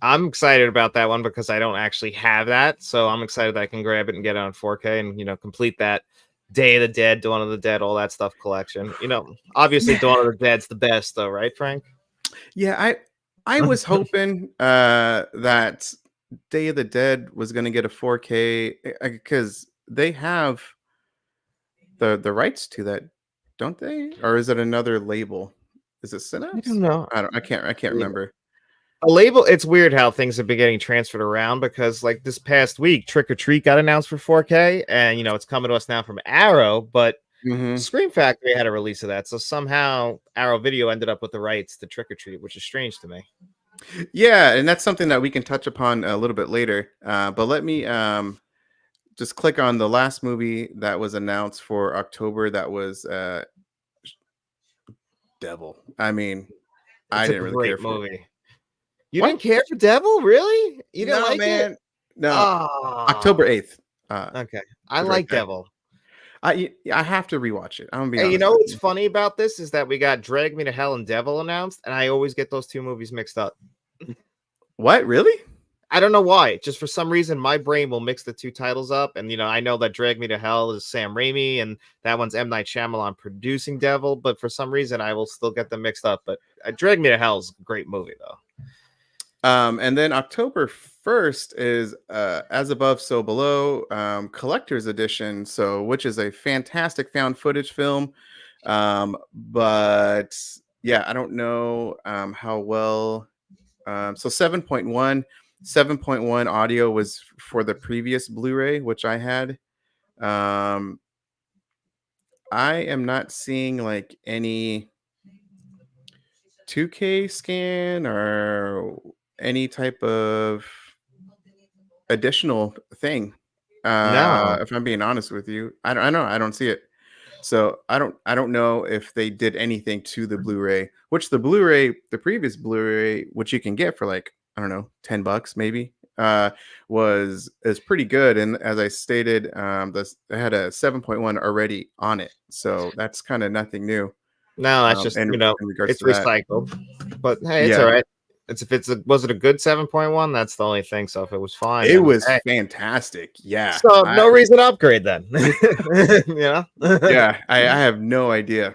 I'm excited about that one because I don't actually have that, so I'm excited that I can grab it and get it on 4K and complete that Day of the Dead, Dawn of the Dead, all that stuff collection. Obviously Yeah, Dawn of the Dead's the best, though, right, Frank? yeah. I was hoping that Day of the Dead was going to get a 4K because they have the rights to that, don't they? Or is it another label? Is it I don't Synapse? know. I can't remember. A label. It's weird how things have been getting transferred around because, like this past week, Trick or Treat got announced for 4K, and it's coming to us now from Arrow, but Hmm. Scream Factory had a release of that, so somehow Arrow Video ended up with the rights to Trick or Treat, which is strange to me. Yeah, and that's something that we can touch upon a little bit later. But let me just click on the last movie that was announced for October. That was Devil. I mean, I It's a didn't really care great for movie. You what? didn't care for Devil, really? You didn't No, like it? man. No, Ah, October 8th. okay. I Is right like there. Devil. I have to rewatch it. I'm gonna be Hey, honest with what's you. funny about this is that we got Drag Me to Hell and Devil announced, and I always get those two movies mixed up. What? Really? I don't know why. Just for some reason, my brain will mix the two titles up. And, I know that Drag Me to Hell is Sam Raimi, and that one's M. Night Shyamalan producing Devil. But for some reason, I will still get them mixed up. But Drag Me to Hell is a great movie, though. And then October 1st is As Above, So Below, collector's edition. So, which is a fantastic found footage film. But yeah, I don't know how well. So 7.1 audio was for the previous Blu-ray, which I had. Um, I am not seeing like any 2K scan or any type of additional thing. No, If I'm being honest with you, I don't know. I don't see it. So I don't know if they did anything to the Blu-ray, which the previous Blu-ray, which you can get for like, I don't know, $10 maybe, is pretty good. And as I stated, this it had a 7.1 already on it. So that's kind of nothing new no, that's just, in regards it's to that. recycled. But hey, it's all Yeah, right. Was it a good 7.1? That's the only thing. So if it was fine, it then was hey. fantastic. Yeah. So I no reason to upgrade then. you know? yeah, I have no idea.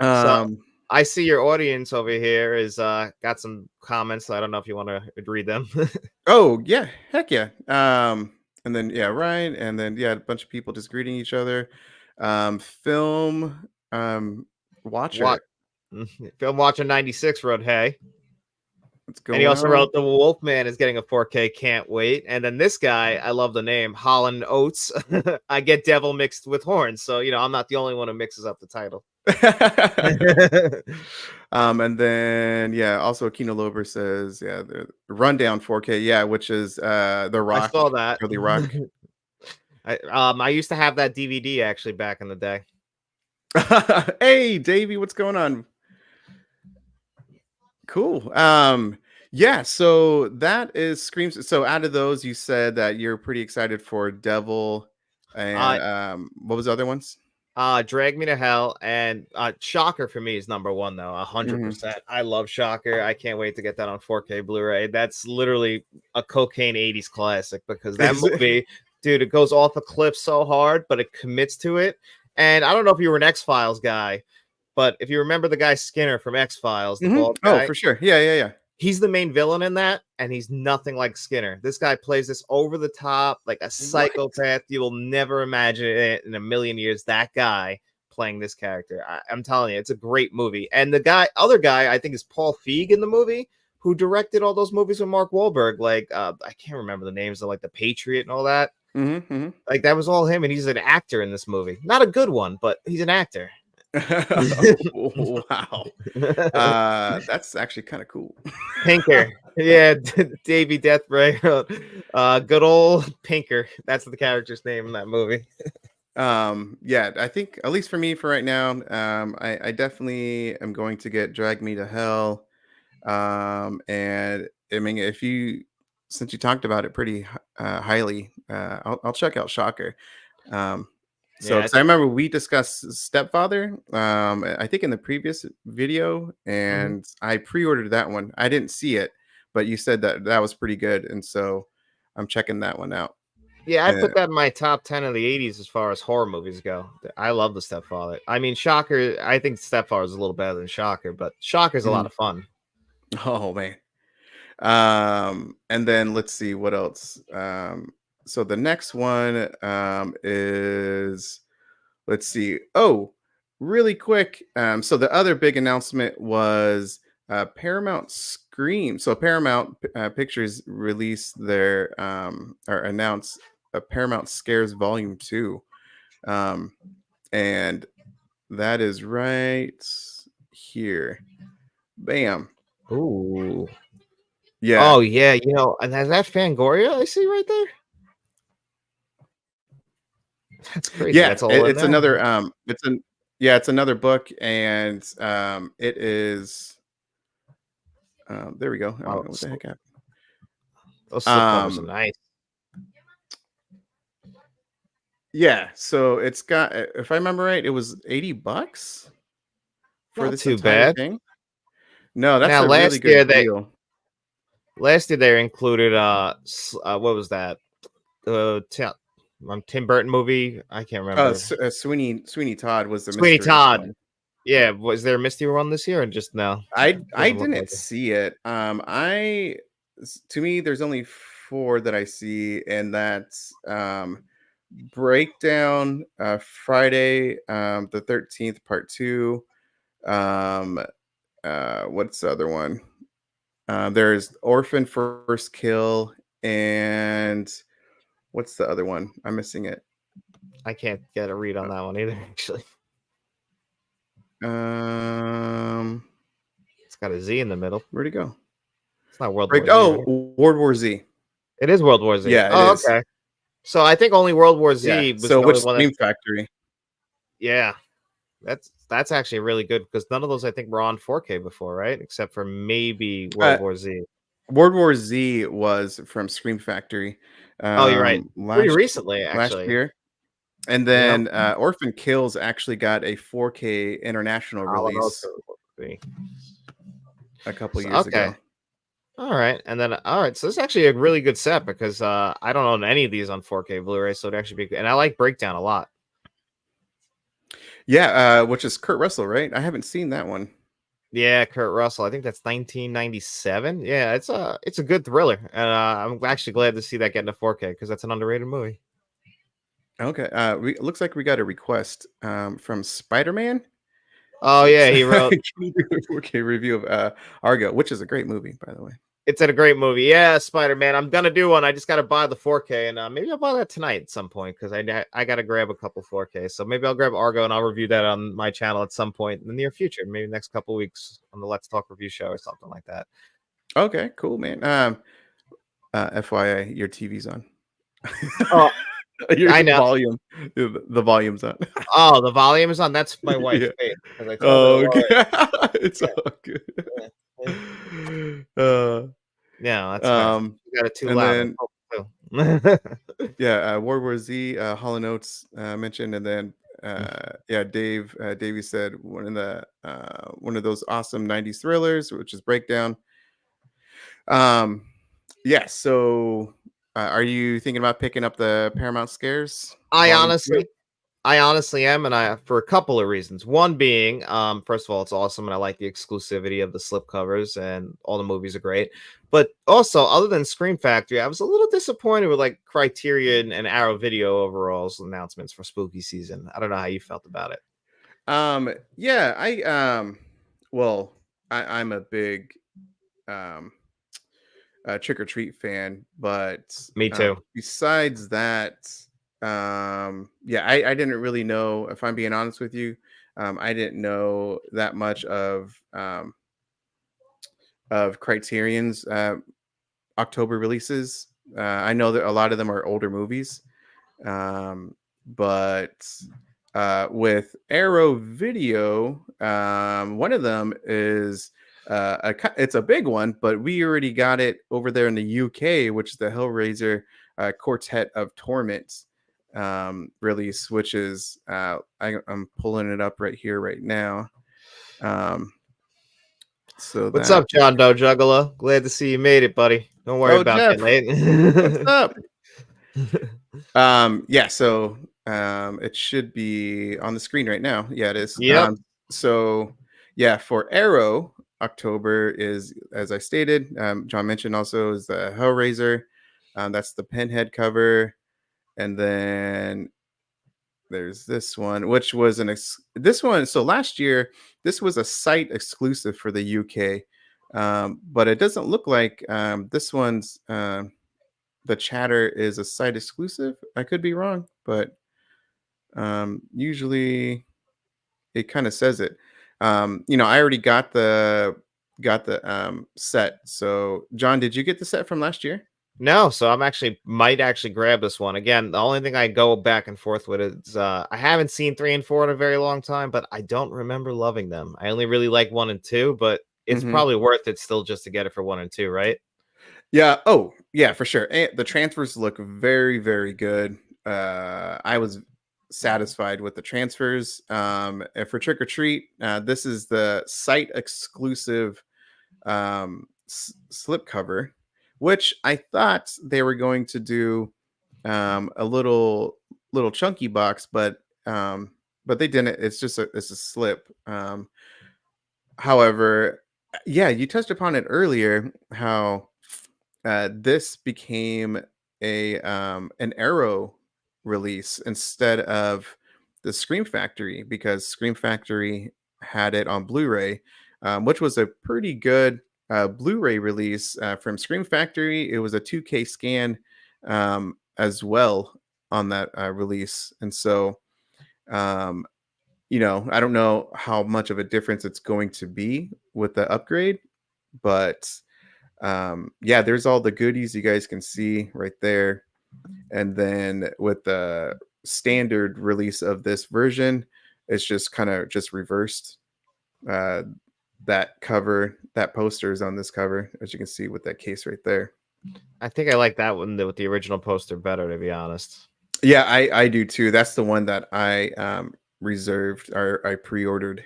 So Um I see your audience over here is got some comments. So I don't know if you want to read them. Oh yeah, heck yeah. And then yeah, Ryan, and then yeah, a bunch of people just greeting each other. Film What watcher. film watching 96 wrote hey. What's And he going also on? wrote the Wolfman is getting a 4K, can't wait. And then this guy, I love the name, Holland Oates. I get devil mixed with horns. So, I'm not the only one who mixes up the title. And then yeah, also Kino Lover says, yeah, the rundown 4K, yeah, which is The I Rock, saw that. Charlie Rock. I used to have that DVD actually back in the day. Hey Davey, what's going on? Cool. Yeah, so that is Screams. So out of those, you said that you're pretty excited for Devil and Uh, what was the other ones? Drag Me to Hell and Shocker for me is number one though, Hmm. 100%. I love Shocker. I can't wait to get that on 4K Blu-ray. That's literally a cocaine 80s classic because that Is it? movie, dude, it goes off a cliff so hard, but it commits to it. And I don't know if you were an X-Files guy, but if you remember the guy Skinner from X-Files, the Hmm. bald Oh, guy, for sure. Yeah, yeah, yeah. he's the main villain in that, and he's nothing like Skinner. This guy plays this over the top, like a What? psychopath. You will never imagine it in a million years. That guy playing this character. I'm telling you, it's a great movie. And the other guy, I think is Paul Feig in the movie, who directed all those movies with Mark Wahlberg. Like I can't remember the names of like The Patriot and all that. Hmm. Like that was all him, and he's an actor in this movie. Not a good one, but he's an actor. Wow. That's actually kind of cool. Pinker. Yeah, Davy Deathray. Good old Pinker. That's the character's name in that movie. Yeah, I think at least for me for right now, I definitely am going to get Drag Me to Hell. And I mean, if you since you talked about it pretty highly, I'll check out Shocker. Um, so Yeah, because I remember we discussed Stepfather, I think in the previous video, mhm. and I pre-ordered that one. I didn't see it, but you said that that was pretty good, and so I'm checking that one out. Yeah, I Uh, put that in my top 10 of the 80s as far as horror movies go. I love The Stepfather. I mean, Shocker, I think Stepfather is a little better than Shocker, but Shocker's a lot mhm. of fun. Oh man. And then let's see what else. So the next one is, let's see. Oh, really quick. So the other big announcement was Paramount Scream. So Paramount Pictures released their or announced a Paramount Scares Volume 2. Um, and that is right here. Bam. Ooh. Yeah. Oh, yeah, and has that Fangoria I see right there? That's crazy. Yeah, That's all in it's there. another it's an yeah, it's another book, and it is there we go. I don't Wow, know what the heck happened. those slipcovers are Um nice. yeah, so it's got if I remember right, it was $80 for Not this too entire bad. thing. No, that's Now, a really good deal. last year they included what was that? The Tim Burton movie. I can't remember. Sweeney Todd was the Sweeney mystery Todd. one. Yeah, was there a Misty one this year or just no? I Doesn't look like didn't it. see it. To me there's only 4 that I see, and that's Breakdown, Friday, the 13th, part 2. Um, what's the other one? There's Orphan First Kill, and what's the other one? I'm missing it. I can't get a read on Uh, that one either. Actually, Um, it's got a Z in the middle. where'd it go? It's not World Break. War Z, Oh, right? World War Z. It is World War Z. Yeah, it Oh, is. okay. So I think only World War Yeah. Z was So the which only one that. Scream Factory? Yeah, that's actually really good because none of those I think were on 4K before, right? Except for maybe World Uh, War Z. World War Z was from Scream Factory, Oh, you're right. Pretty last recently, last actually. year. And Yep. then Orphan Kills actually got a 4K international Alot release a couple years Okay. ago. All right. And then all right. So this is actually a really good set because I don't own any of these on 4K Blu-ray, so it'd actually be good. And I like Breakdown a lot. Yeah, which is Kurt Russell, right? I haven't seen that one. Yeah, Kurt Russell. I think that's 1997. Yeah, it's a good thriller. And I'm actually glad to see that get into 4K because that's an underrated movie. Okay. It looks like we got a request from Spider-Man. Oh yeah, he wrote Can you do a 4K review of Argo, which is a great movie, by the way. it's a great movie. Yeah, Spider-Man. I'm gonna do one. I just gotta buy the 4K, and maybe I'll buy that tonight at some point because I gotta grab a couple 4K. So maybe I'll grab Argo and I'll review that on my channel at some point in the near future. Maybe next couple weeks on the Let's Talk review show or something like that. Okay, cool, man. FYI, your TV's on. Oh, Your I know. volume, the volume's on. Oh, the volume is on. That's my wife's Yeah. face because I told her to Oh, lower okay. it. It's Yeah, all good. yeah, yeah. Uh, No, that's fine. um, You got it too and loud. I then told her to. yeah, World War Z, Hall and Oates mentioned, and then Mm. yeah, Davey said one of those awesome '90s thrillers, which is Breakdown. Um, yeah. So, are you thinking about picking up the Paramount Scares I Volume 2? honestly I honestly am, and I for a couple of reasons. One being, first of all, it's awesome, and I like the exclusivity of the slipcovers, and all the movies are great. But also, other than Scream Factory, I was a little disappointed with like Criterion and Arrow Video overalls announcements for spooky season. I don't know how you felt about it. Yeah, well, I'm a big um Trick or Treat fan, but Me too. besides that, yeah, I didn't really know. If I'm being honest with you, I didn't know that much of Criterion's October releases. I know that a lot of them are older movies, but with Arrow Video, one of them is it's a big one, but we already got it over there in the UK, which is the Hellraiser Quartet of Torment release, which is I'm pulling it up right here right now. Um, So What's that. up, John Doe Juggalo? Glad to see you made it, buddy. Don't worry Oh, about getting Jeff, what's late. up? Yeah. So it should be on the screen right now. Yeah, it is. Yep. So yeah, for Arrow, October is, as I stated. John mentioned also is the Hellraiser. That's the Pinhead cover, and then there's this one, which was this one. So last year, this was a site exclusive for the UK, but it doesn't look like this one's. The chatter is a site exclusive. I could be wrong, but usually it kind of says it. I already got the set. So John, did you get the set from last year? No, so might actually grab this one. Again, the only thing I go back and forth with is I haven't seen 3 and 4 in a very long time, but I don't remember loving them. I only really like 1 and 2, but it's Hmm. probably worth it still just to get it for 1 and 2, right? Yeah. Oh, yeah, for sure. And the transfers look very, very good. I was satisfied with the transfers. And for Trick or Treat, this is the site exclusive slip cover, which I thought they were going to do a little chunky box, but they didn't. It's a slip. However, yeah, you touched upon it earlier how this became a an Arrow release instead of the Scream Factory, because Scream Factory had it on Blu-ray, which was a pretty good Blu-ray release from Scream Factory. It was a 2K scan as well on that release, and so um, I don't know how much of a difference it's going to be with the upgrade, but yeah, there's all the goodies you guys can see right there. And then with the standard release of this version, it's just kind of just reversed. uh that cover, that poster is on this cover, as you can see with that case right there. I think I like that one with the original poster better, to be honest. Yeah, I do too. That's the one that I reserved, or I pre-ordered.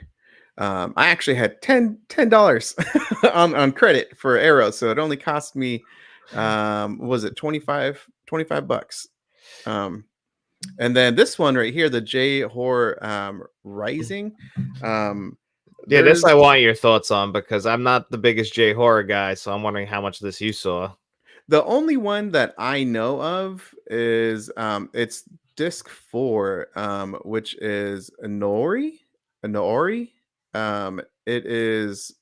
I actually had $10 on credit for Arrow, so it only cost me what was it, 25 bucks. Um, and then this one right here, the J Horror Rising. Yeah, this There's I want your thoughts on because I'm not the biggest J horror guy, so I'm wondering how much of this you saw. the only one that I know of is it's disc 4, which is Nori. It is,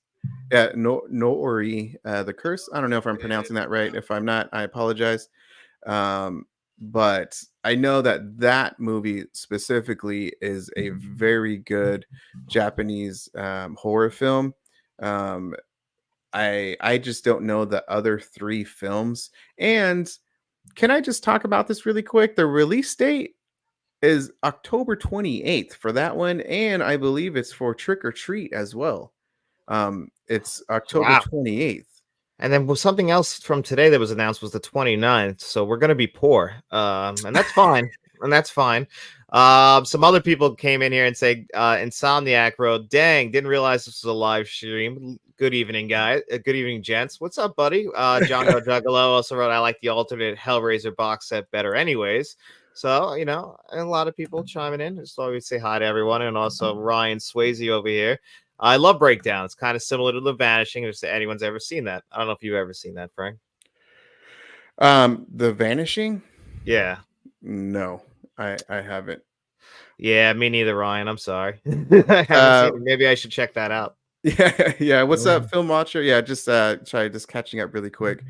yeah, no Nori, the curse. I don't know if I'm pronouncing that right. If I'm not, I apologize. But I know that that movie specifically is a very good Japanese horror film. Um, I just don't know the other 3 films. And can I just talk about this really quick? The release date is October 28th for that one, and I believe it's for Trick or Treat as well. It's October Wow. 28th. And then something else from today that was announced was the 29th. So we're going to be poor. And that's fine. And that's fine. Some other people came in here and said, Insomniac wrote, dang, didn't realize this was a live stream. Good evening, guys. Good evening, gents. What's up, buddy? John Go Juggalo also wrote, I like the alternate Hellraiser box set better, anyways. So, a lot of people chiming in. Just thought we'd say hi to everyone. And also Ryan Swayze over here. I love breakdown. It's kind of similar to The Vanishing. If anyone's ever seen that, I don't know if you've ever seen that, Frank. The Vanishing? Yeah, No, I haven't. yeah, me neither, Ryan. I'm sorry, I haven't seen Uh, it. Maybe I should check that out. yeah, yeah. What's up, Film Watcher? Yeah, just catching up really quick.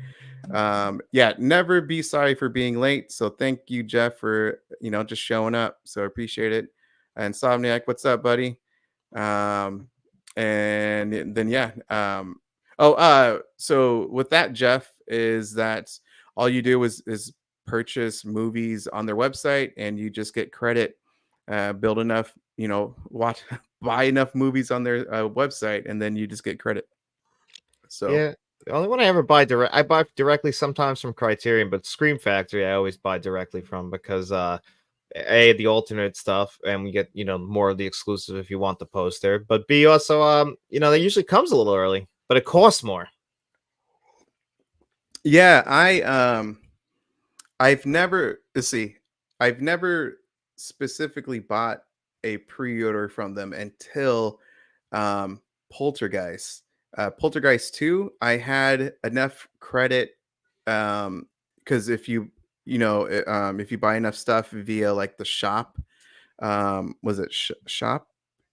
Yeah, never be sorry for being late. So thank you, Jeff, for just showing up. So I appreciate it. And Insomniac, what's up, buddy? Um, and then yeah. So with that, Jeff, is that all you do is purchase movies on their website, and you just get credit, build enough, watch buy enough movies on their website, and then you just get credit. So Yeah, the only one I ever buy direct, I buy directly sometimes from Criterion, but Scream Factory I always buy directly from because A, the alternate stuff, and we get more of the exclusive if you want the poster. But B, also they usually comes a little early. but it costs more. Yeah, I've never, let's see, I've never specifically bought a pre-order from them until um Poltergeist. Poltergeist 2, I had enough credit because if you if you buy enough stuff via like the shop, was it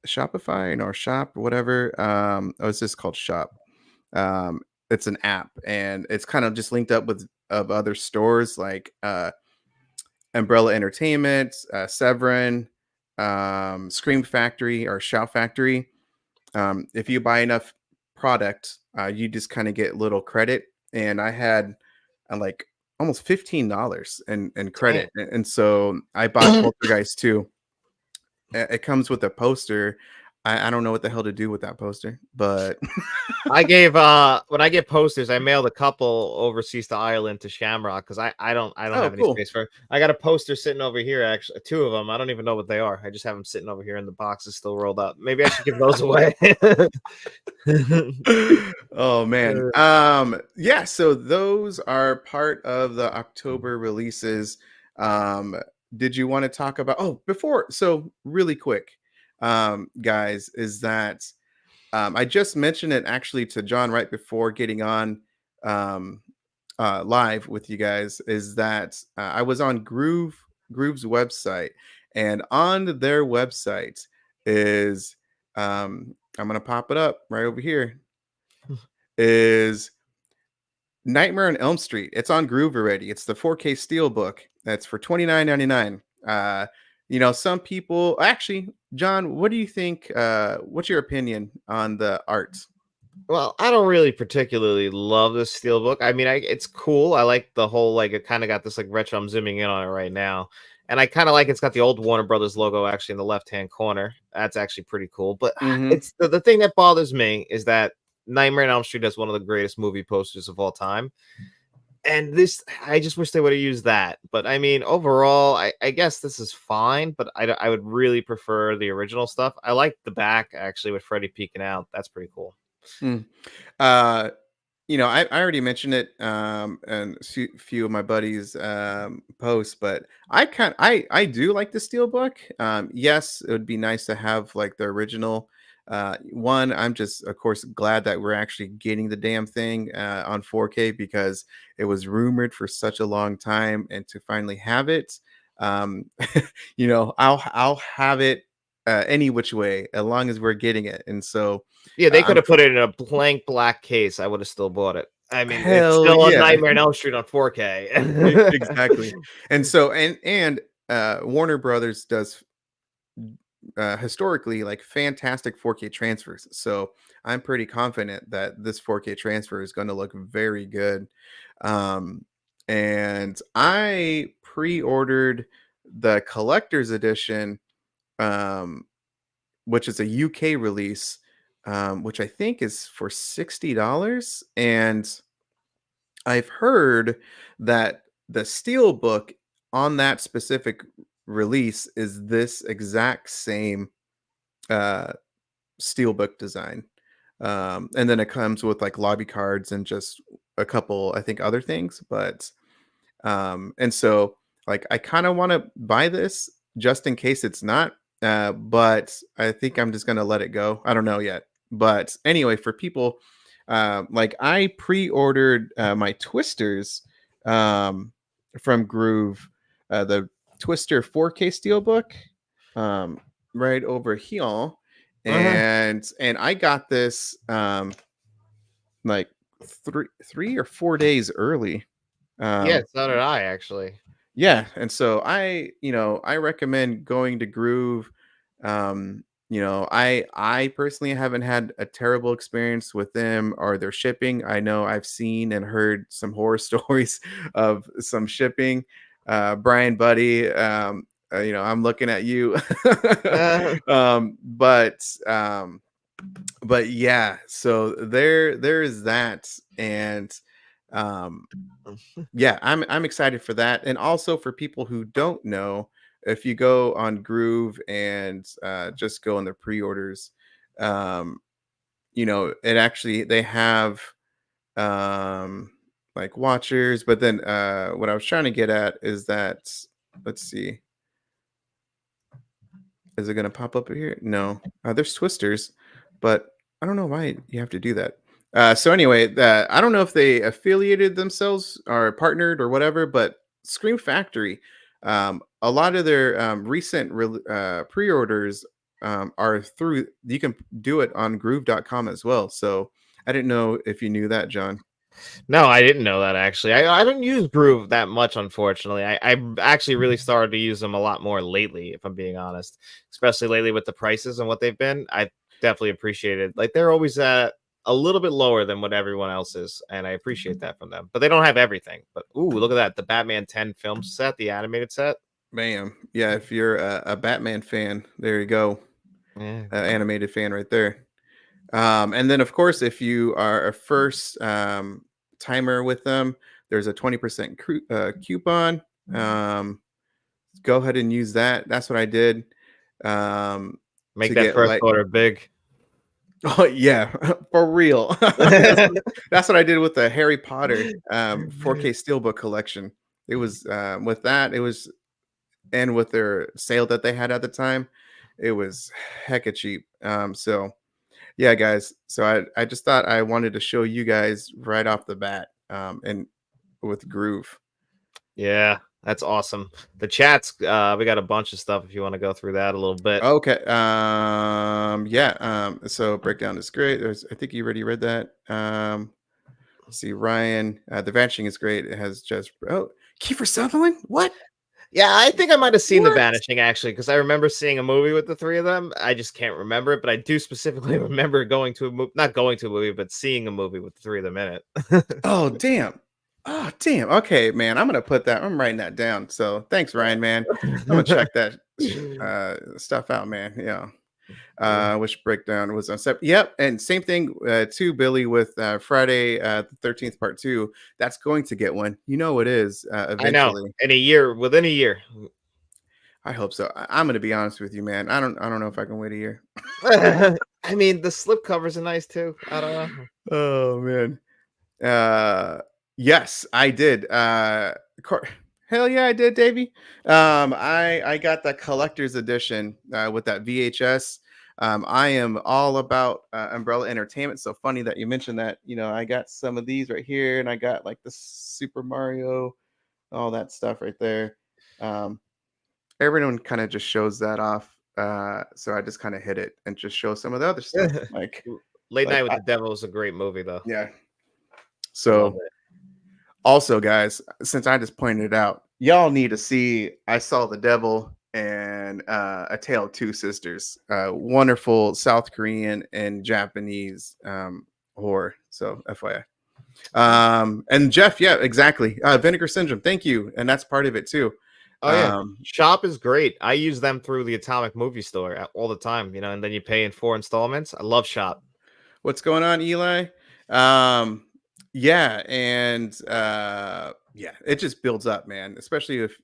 Shopify or shop whatever, oh, it's just called shop. um it's an app and it's kind of just linked up with of other stores like Umbrella Entertainment, Severin, Scream Factory or Shout Factory. If you buy enough product, you just kind of get little credit. And I had like almost $15 in Damn. credit, and so I bought Poltergeist 2. It comes with a poster. I don't know what the hell to do with that poster, but I gave when I get posters, I mailed a couple overseas to Ireland to Shamrock because I don't oh, have any cool. space for. I got a poster sitting over here, actually, two of them. I don't even know what they are. I just have them sitting over here in the boxes, still rolled up. Maybe I should give those away. Oh man. Yeah, so those are part of the October releases. Um did you want to talk about, oh, before, so really quick, guys, is that I just mentioned it actually to John right before getting on um live with you guys, is that I was on Groove's website, and on their website is I'm gonna pop it up right over here, is Nightmare on Elm Street. It's on Groove already. It's the 4K Steelbook. That's for $29.99. Some people actually, John, what do you think? What's your opinion on the art? Well, I don't really particularly love this steelbook. I mean, it's cool. I like the whole like it kind of got this like retro. I'm zooming in on it right now, and I kind of like it's got the old Warner Brothers logo actually in the left hand corner. That's actually pretty cool. But Mm-hmm. it's the thing that bothers me is that Nightmare on Elm Street is one of the greatest movie posters of all time. And this, I just wish they would have used that. But I mean, overall, I guess this is fine. But I would really prefer the original stuff. I like the back actually with Freddy peeking out. That's pretty cool. Mm. Uh, I already mentioned it and few of my buddies posts, but I do like the steelbook. Yes, it would be nice to have like the original one. I'm just of course glad that we're actually getting the damn thing on 4K, because it was rumored for such a long time, and to finally have it, um I'll have it any which way as long as we're getting it. And so Yeah, they could I'm have put it in a blank black case. I would have still bought it. I mean, it's hell still a yeah. Nightmare on Elm Street on 4K. Exactly. And so Warner Brothers does historically like fantastic 4K transfers. So I'm pretty confident that this 4K transfer is going to look very good. Um, and I pre-ordered the collector's edition, um, which is a UK release, which I think is for $60. And I've heard that the steel book on that specific release is this exact same uh steelbook design. And then it comes with like lobby cards and just a couple, I think, other things. But and so like I kind of want to buy this just in case it's not. But I think I'm just gonna let it go. I don't know yet. But anyway, for people, like I pre-ordered my twisters from Groove, the Twister 4K Steelbook, um, right over here, Uh-huh. and I got this like three or 4 days early. Yeah, Um, so did I actually. yeah, and so I recommend going to Groove. I personally haven't had a terrible experience with them or their shipping. I know I've seen and heard some horror stories of some shipping. Brian Buddy, I'm looking at you. Uh, But yeah, so there is that. And um yeah, I'm excited for that. And also for people who don't know, if you go on Groove and just go on the pre-orders, um it actually they have um like watchers, but then what I was trying to get at is that, let's see, is it going to pop up here? No. There's twisters, but I don't know why you have to do that. So anyway, I don't know if they affiliated themselves or partnered or whatever, but Scream Factory, a lot of their recent pre-orders are through. You can do it on Groove.com as well. So I didn't know if you knew that, John. No, I didn't know that actually. I don't use Groove that much, unfortunately. I actually really started to use them a lot more lately, if I'm being honest. Especially lately with the prices and what they've been. I definitely appreciate it. Like they're always a little bit lower than what everyone else is, and I appreciate that from them. But they don't have everything. But ooh, look at that. The Batman 10 film set, the animated set. Bam. Yeah, if you're a Batman fan, there you go. Yeah. Animated fan right there. And then, of course, if you are a first timer with them, there's a 20% coupon. Go ahead and use that. That's what I did Make to that get first like, order big. oh, yeah, for real. That's what I did with the Harry Potter 4K Steelbook collection. It was with that, it was, and with their sale that they had at the time, it was hecka cheap. So, yeah, guys. So I just thought I wanted to show you guys right off the bat, and with Groove. Yeah, that's awesome. The chats, we got a bunch of stuff if you want to go through that a little bit. Okay. Yeah. So breakdown is great. I think you already read that. Let's see, Ryan. The Vanishing is great. It has just Kiefer Sutherland. What? Yeah, I think I might have seen The What? Vanishing actually, because I remember seeing a movie with the three of them. I just can't remember it, but I do specifically remember going to a movie, not going to a movie, but seeing a movie with the three of them in it. Oh, damn. Oh, damn. Okay, man. I'm gonna put that. I'm writing that down. So thanks, Ryan, man. I'm gonna check that stuff out, man. Yeah. Which breakdown was on set. Yep, and same thing too, Billy, with Friday the 13th part two. That's going to get one. You know it is I know. eventually. In a year, within a year. I hope so. I'm gonna be honest with you, man. I don't know if I can wait a year. I mean, the slip covers are nice too. I don't know. Oh man. Uh yes, I did. Hell yeah, I did, Davey. I got the collector's edition with that VHS. I am all about Umbrella Entertainment. So funny that you mentioned that. I got some of these right here, and I got like the Super Mario, all that stuff right there. Um, Everyone kind of just shows that off. So I just kind of hit it and just show some of the other stuff. Like, Late like Night with I, the Devil is a great movie, though. yeah. Love So also, guys, since I just pointed it out, y'all need to see I Saw the Devil and A Tale of Two Sisters. Wonderful South Korean and Japanese horror. So FYI. And Jeff, yeah, exactly. Vinegar Syndrome, thank you. And that's part of it too. Oh yeah, Shop is great. I use them through the Atomic Movie Store all the time, and then you pay in 4 installments. I love Shop. What's going on, Eli? Um, yeah, and yeah, it just builds up, man. Especially if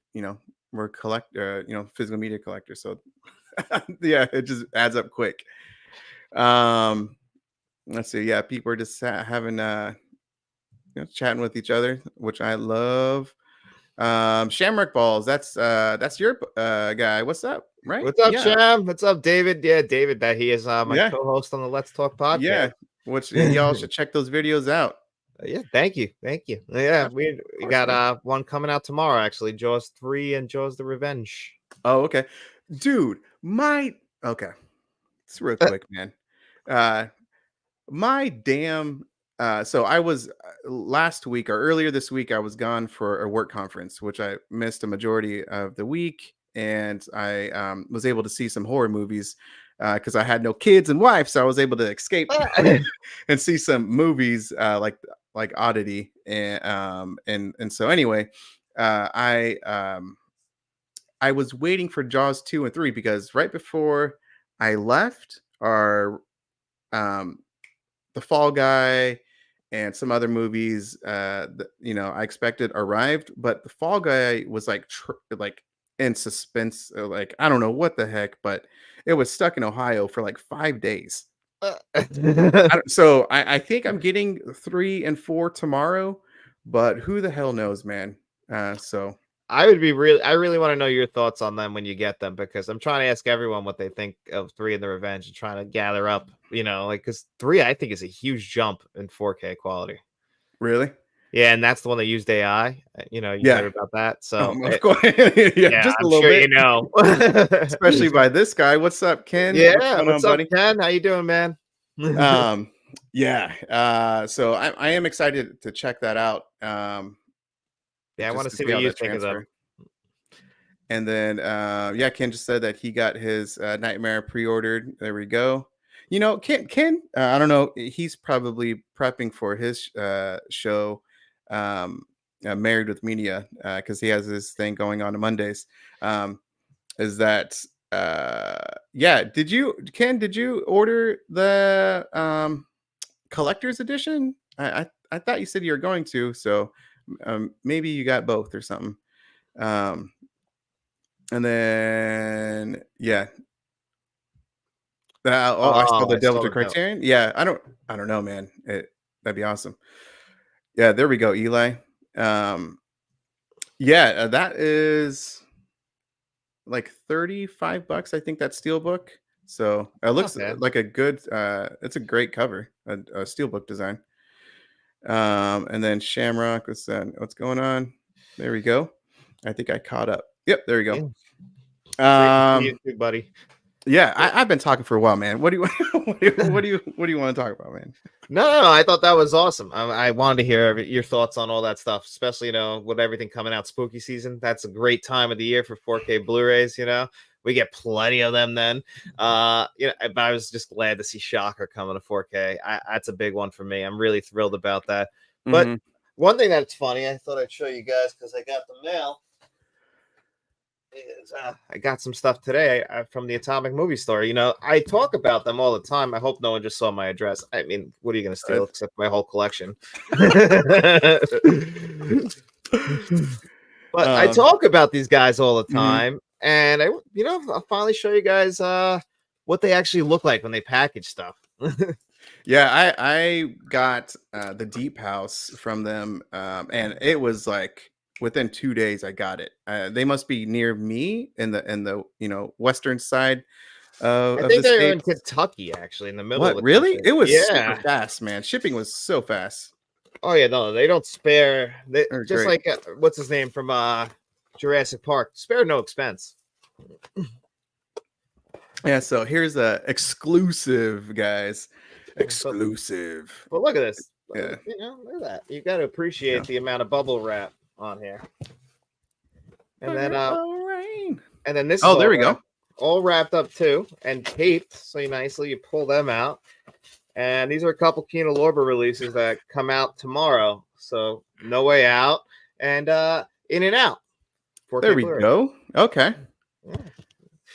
we're physical media collectors. So yeah, it just adds up quick. Um, let's see. Yeah, people are just having chatting with each other, which I love. Shamrock Balls. That's your guy. What's up? Right? What's up, Yeah, Sham? What's up, David? Yeah, David. That he is my yeah, co-host on the Let's Talk podcast. yeah. Which y'all should check those videos out. Yeah, thank you, thank you. Yeah, Of we course, got man. one coming out tomorrow actually. Jaws 3 and Jaws the Revenge. Oh, okay. Dude, okay. It's real quick, man. Uh my damn so I was last week or earlier this week I was gone for a work conference, which I missed a majority of the week, and I was able to see some horror movies because I had no kids and wife, so I was able to escape and see some movies like Oddity, and so anyway, I was waiting for Jaws 2 and 3 because right before I left, our The Fall Guy and some other movies that I expected arrived, but The Fall Guy was like in suspense, like I don't know what the heck, but it was stuck in Ohio for like 5 days. I think I'm getting 3 and 4 tomorrow, but who the hell knows, man. So I really want to know your thoughts on them when you get them, because I'm trying to ask everyone what they think of 3 and the Revenge and trying to gather up, like, because 3 I think is a huge jump in 4K quality. really, Yeah, and that's the one that used AI. You heard yeah, about that. So of course, yeah, yeah, just a I'm little sure bit, you know. especially by this guy. What's up, Ken? What's Yeah, going on, what's up, buddy? Ken? How you doing, man? Um, yeah. So I am excited to check that out. Yeah, I want Just to to see see what how you that think of them. transfer. And then, yeah, Ken just said that he got his Nightmare pre-ordered. There we go. Ken, I don't know. He's probably prepping for his show, um, Married with Media, because he has this thing going on Mondays. Is that, yeah? Ken? Did you order the collector's edition? I thought you said you were going to. So maybe you got both or something. Um, and then, yeah. I saw Oh, the I Devil saw to the devil. Criterion. Yeah, I don't know, man. That'd be awesome. Yeah, there we go, Eli. Um, yeah, that is like $35. I think that steelbook. So it Not looks bad. like a good. It's a great cover, a steelbook design. And then Shamrock. What's going on? There we go. I think I caught up. Yep, there we go. Yeah, great to see you Um, too, buddy. yeah, Yeah. I've been talking for a while, man. What do you what do you want to talk about, man? No, I thought that was awesome. I wanted to hear your thoughts on all that stuff, especially with everything coming out spooky season. That's a great time of the year for 4K Blu-rays. We get plenty of them then. But I was just glad to see Shocker coming to 4K. That's a big one for me. I'm really thrilled about that. But Hmm. one thing that's funny, I thought I'd show you guys because I got the mail. I got some stuff today from the Atomic Movie Store. I talk about them all the time. I hope no one just saw my address. I mean, what are you going to steal except my whole collection? But I Um, talk about these guys all the mhm. time, and I'll finally show you guys what they actually look like when they package stuff. Yeah, I got the Deep House from them, and it was like within 2 days I got it. They must be near me in the western side I of think the they're in state. Kentucky, actually, in the middle of What, the really? country. It was super Yeah. fast, man. Shipping was so fast. Oh yeah, no, they don't spare. They They're just great. like what's his name from Jurassic Park. Spare no expense. Yeah, so here's a exclusive, guys. But Exclusive. but look at this. Yeah. Look at that. You got to appreciate Yeah. the amount of bubble wrap on here. And then Purple rain. this is Oh, there we go. all wrapped up too and taped. So you pull them out. And these are a couple Kino Lorber releases that come out tomorrow. So No Way Out and In and Out. There 4K we Blu-ray. go. Okay. Yeah.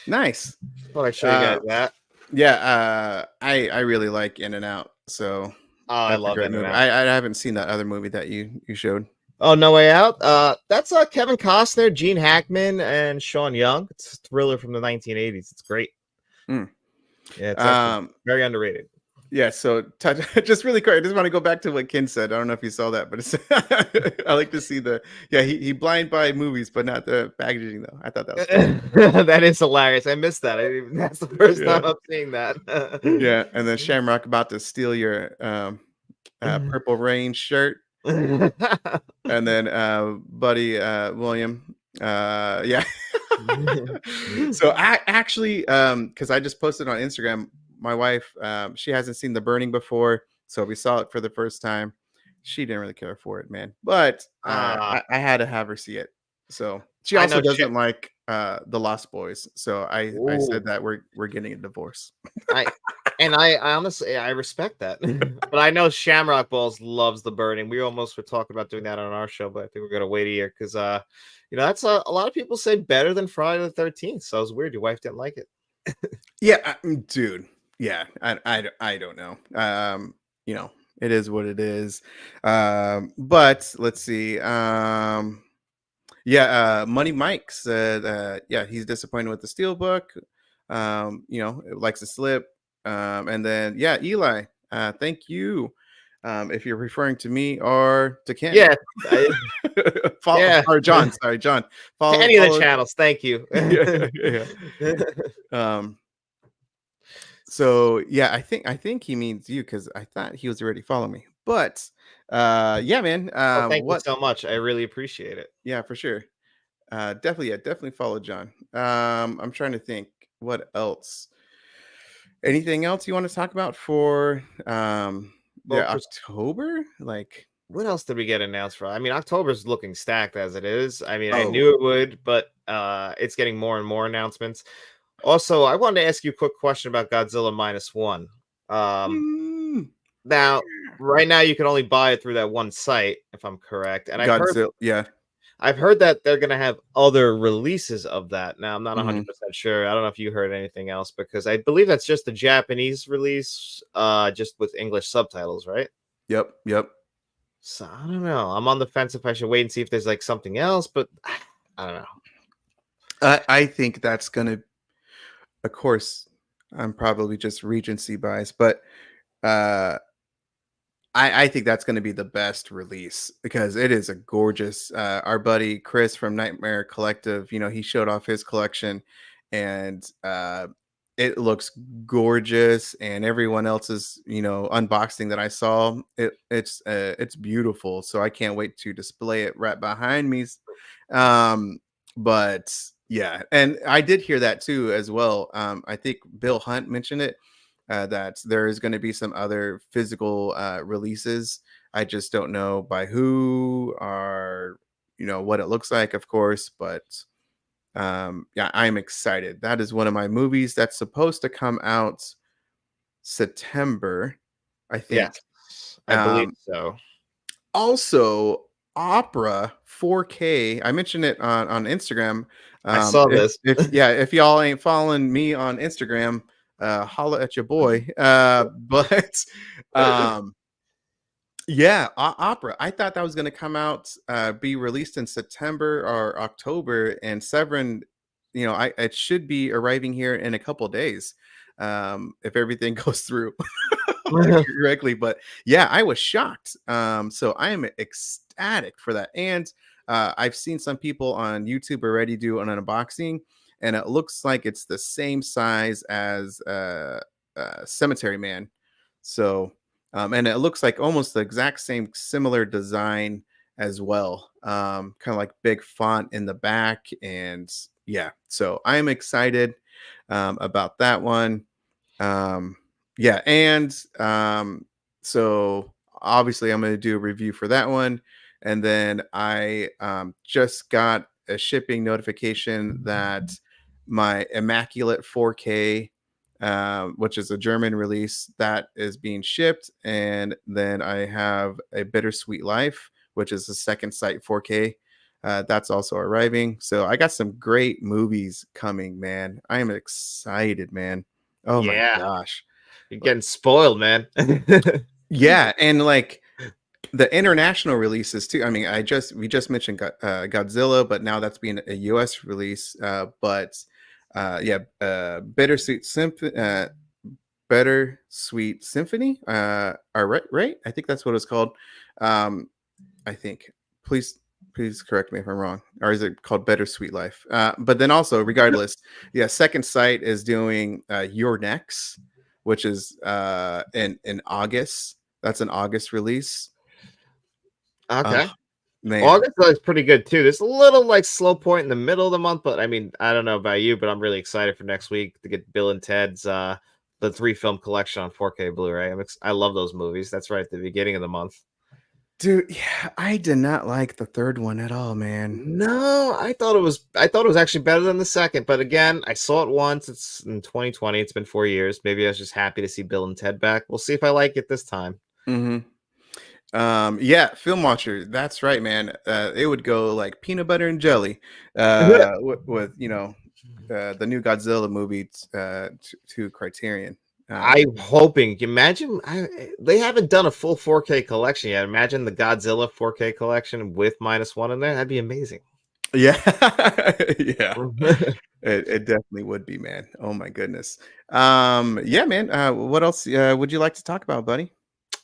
Nice. Thought I'd show you guys that. Yeah, I really like In and Out, so Oh, I that's a love great In and movie. Out. I haven't seen that other movie that you showed. Oh, No Way Out. That's Kevin Costner, Gene Hackman, and Sean Young. It's a thriller from the 1980s. It's great. Mm. Yeah, it's actually Um, very underrated. yeah, so just really quick, I just want to go back to what Ken said. I don't know if you saw that, but it's I like to see he blind buy movies, but not the packaging though. I thought that was funny. That is hilarious. I missed that. That's the first Yeah, time I'm seeing that. yeah, and then Shamrock about to steal your Purple Rain shirt, and then buddy William, yeah. So I actually, because I just posted on Instagram, my wife, she hasn't seen The Burning before, so we saw it for the first time. She didn't really care for it, man, but Ah, I had to have her see it. So she I also know. doesn't like The Lost Boys, so I Ooh, said that we're getting a divorce. I I honestly I respect that, but I know Shamrock Balls loves The Burning. We almost were talking about doing that on our show, but I think we're gonna wait a year because that's a lot of people say better than Friday the 13th. So it's weird your wife didn't like it. Yeah, dude. Yeah, I don't know. It is what it is. But let's see. Yeah, Money Mike said, yeah, he's disappointed with the Steelbook. It likes to slip. And then yeah, Eli, thank you. If you're referring to me or to Ken, Yeah, I, follow yeah. or John. Sorry, John. To Follow, any of the follow. channels, thank you. Yeah, yeah. Um. So yeah, I think he means you because I thought he was already following me. But yeah, man. Oh, thank you What? so much. I really appreciate it. Yeah, for sure. Definitely, yeah, definitely follow John. I'm trying to think what else. Anything else you want to talk about for Well, yeah, October? Like, what else did we get announced for? I mean, October's looking stacked as it is. I mean, I oh, knew it would, but it's getting more and more announcements. Also, I wanted to ask you a quick question about Godzilla minus one. Um, mm, now, right now, you can only buy it through that one site, if I'm correct. And Godzilla, yeah. I've heard that they're gonna have other releases of that. Now, I'm not Hmm. 100% sure. I don't know if you heard anything else because I believe that's just the Japanese release, just with English subtitles, right? Yep, yep. So I don't know. I'm on the fence if I should wait and see if there's like something else, but I don't know. I think that's gonna, of course, I'm probably just Regency bias, but uh I think that's going to be the best release because it is a gorgeous. Our buddy Chris from Nightmare Collective, he showed off his collection, and it looks gorgeous. And everyone else's, unboxing that I saw, it's beautiful. So I can't wait to display it right behind me. Um, but yeah, and I did hear that too as well. I think Bill Hunt mentioned it that there is going to be some other physical releases. I just don't know by who or what it looks like, of course. But yeah, I'm excited. That is one of my movies that's supposed to come out September, I think. Yes, I believe Um, so. Also, Opera 4K. I mentioned it on Instagram. I saw If this. if yeah, if y'all ain't following me on Instagram, holla at your boy. But um, yeah, Opera. I thought that was going to come out, be released in September or October, and Severin. It should be arriving here in a couple days, if everything goes through correctly. But yeah, I was shocked. So I am ecstatic for that. And I've seen some people on YouTube already do an unboxing, and it looks like it's the same size as Cemetery Man. So, and it looks like almost the exact same similar design as well. Kind of like big font in the back. And yeah, so I'm excited about that one. Um, yeah, and so obviously I'm going to do a review for that one, and then I just got a shipping notification that my Immaculate 4K, which is a German release, that is being shipped, and then I have a Bittersweet Life, which is the second sight 4K. That's also arriving. So I got some great movies coming, man. I am excited, man. Oh my Yeah, gosh. you're getting spoiled, man. Yeah, and like the international releases too. I mean, we just mentioned Godzilla, but now that's being a US release. But yeah, Better Sweet Symphony. Right? I think that's what it's called. I think. Please, please correct me if I'm wrong. Or is it called Better Sweet Life? But then also, regardless, yeah, Second Sight is doing Your Next, which is in August. That's an August release. Oh Okay. man, August is pretty good too. There's a little like slow point in the middle of the month, but I mean, I don't know about you, but I'm really excited for next week to get Bill and Ted's the 3 film collection on 4K Blu-ray. I love those movies. That's right at the beginning of the month. dude. Yeah, I did not like the third one at all, man. No, I thought it was actually better than the second, but again, I saw it once. It's in 2020. It's been 4 years. Maybe I was just happy to see Bill and Ted back. We'll see if I like it this time. Hmm. Yeah, Film Watcher. That's right, man. It would go like peanut butter and jelly with the new Godzilla movie to Criterion. I'm hoping. Imagine they haven't done a full 4K collection yet. Imagine the Godzilla 4K collection with minus one in there. That'd be amazing. Yeah. Yeah. It definitely would be, man. Oh my goodness. Yeah, man. What else would you like to talk about, buddy?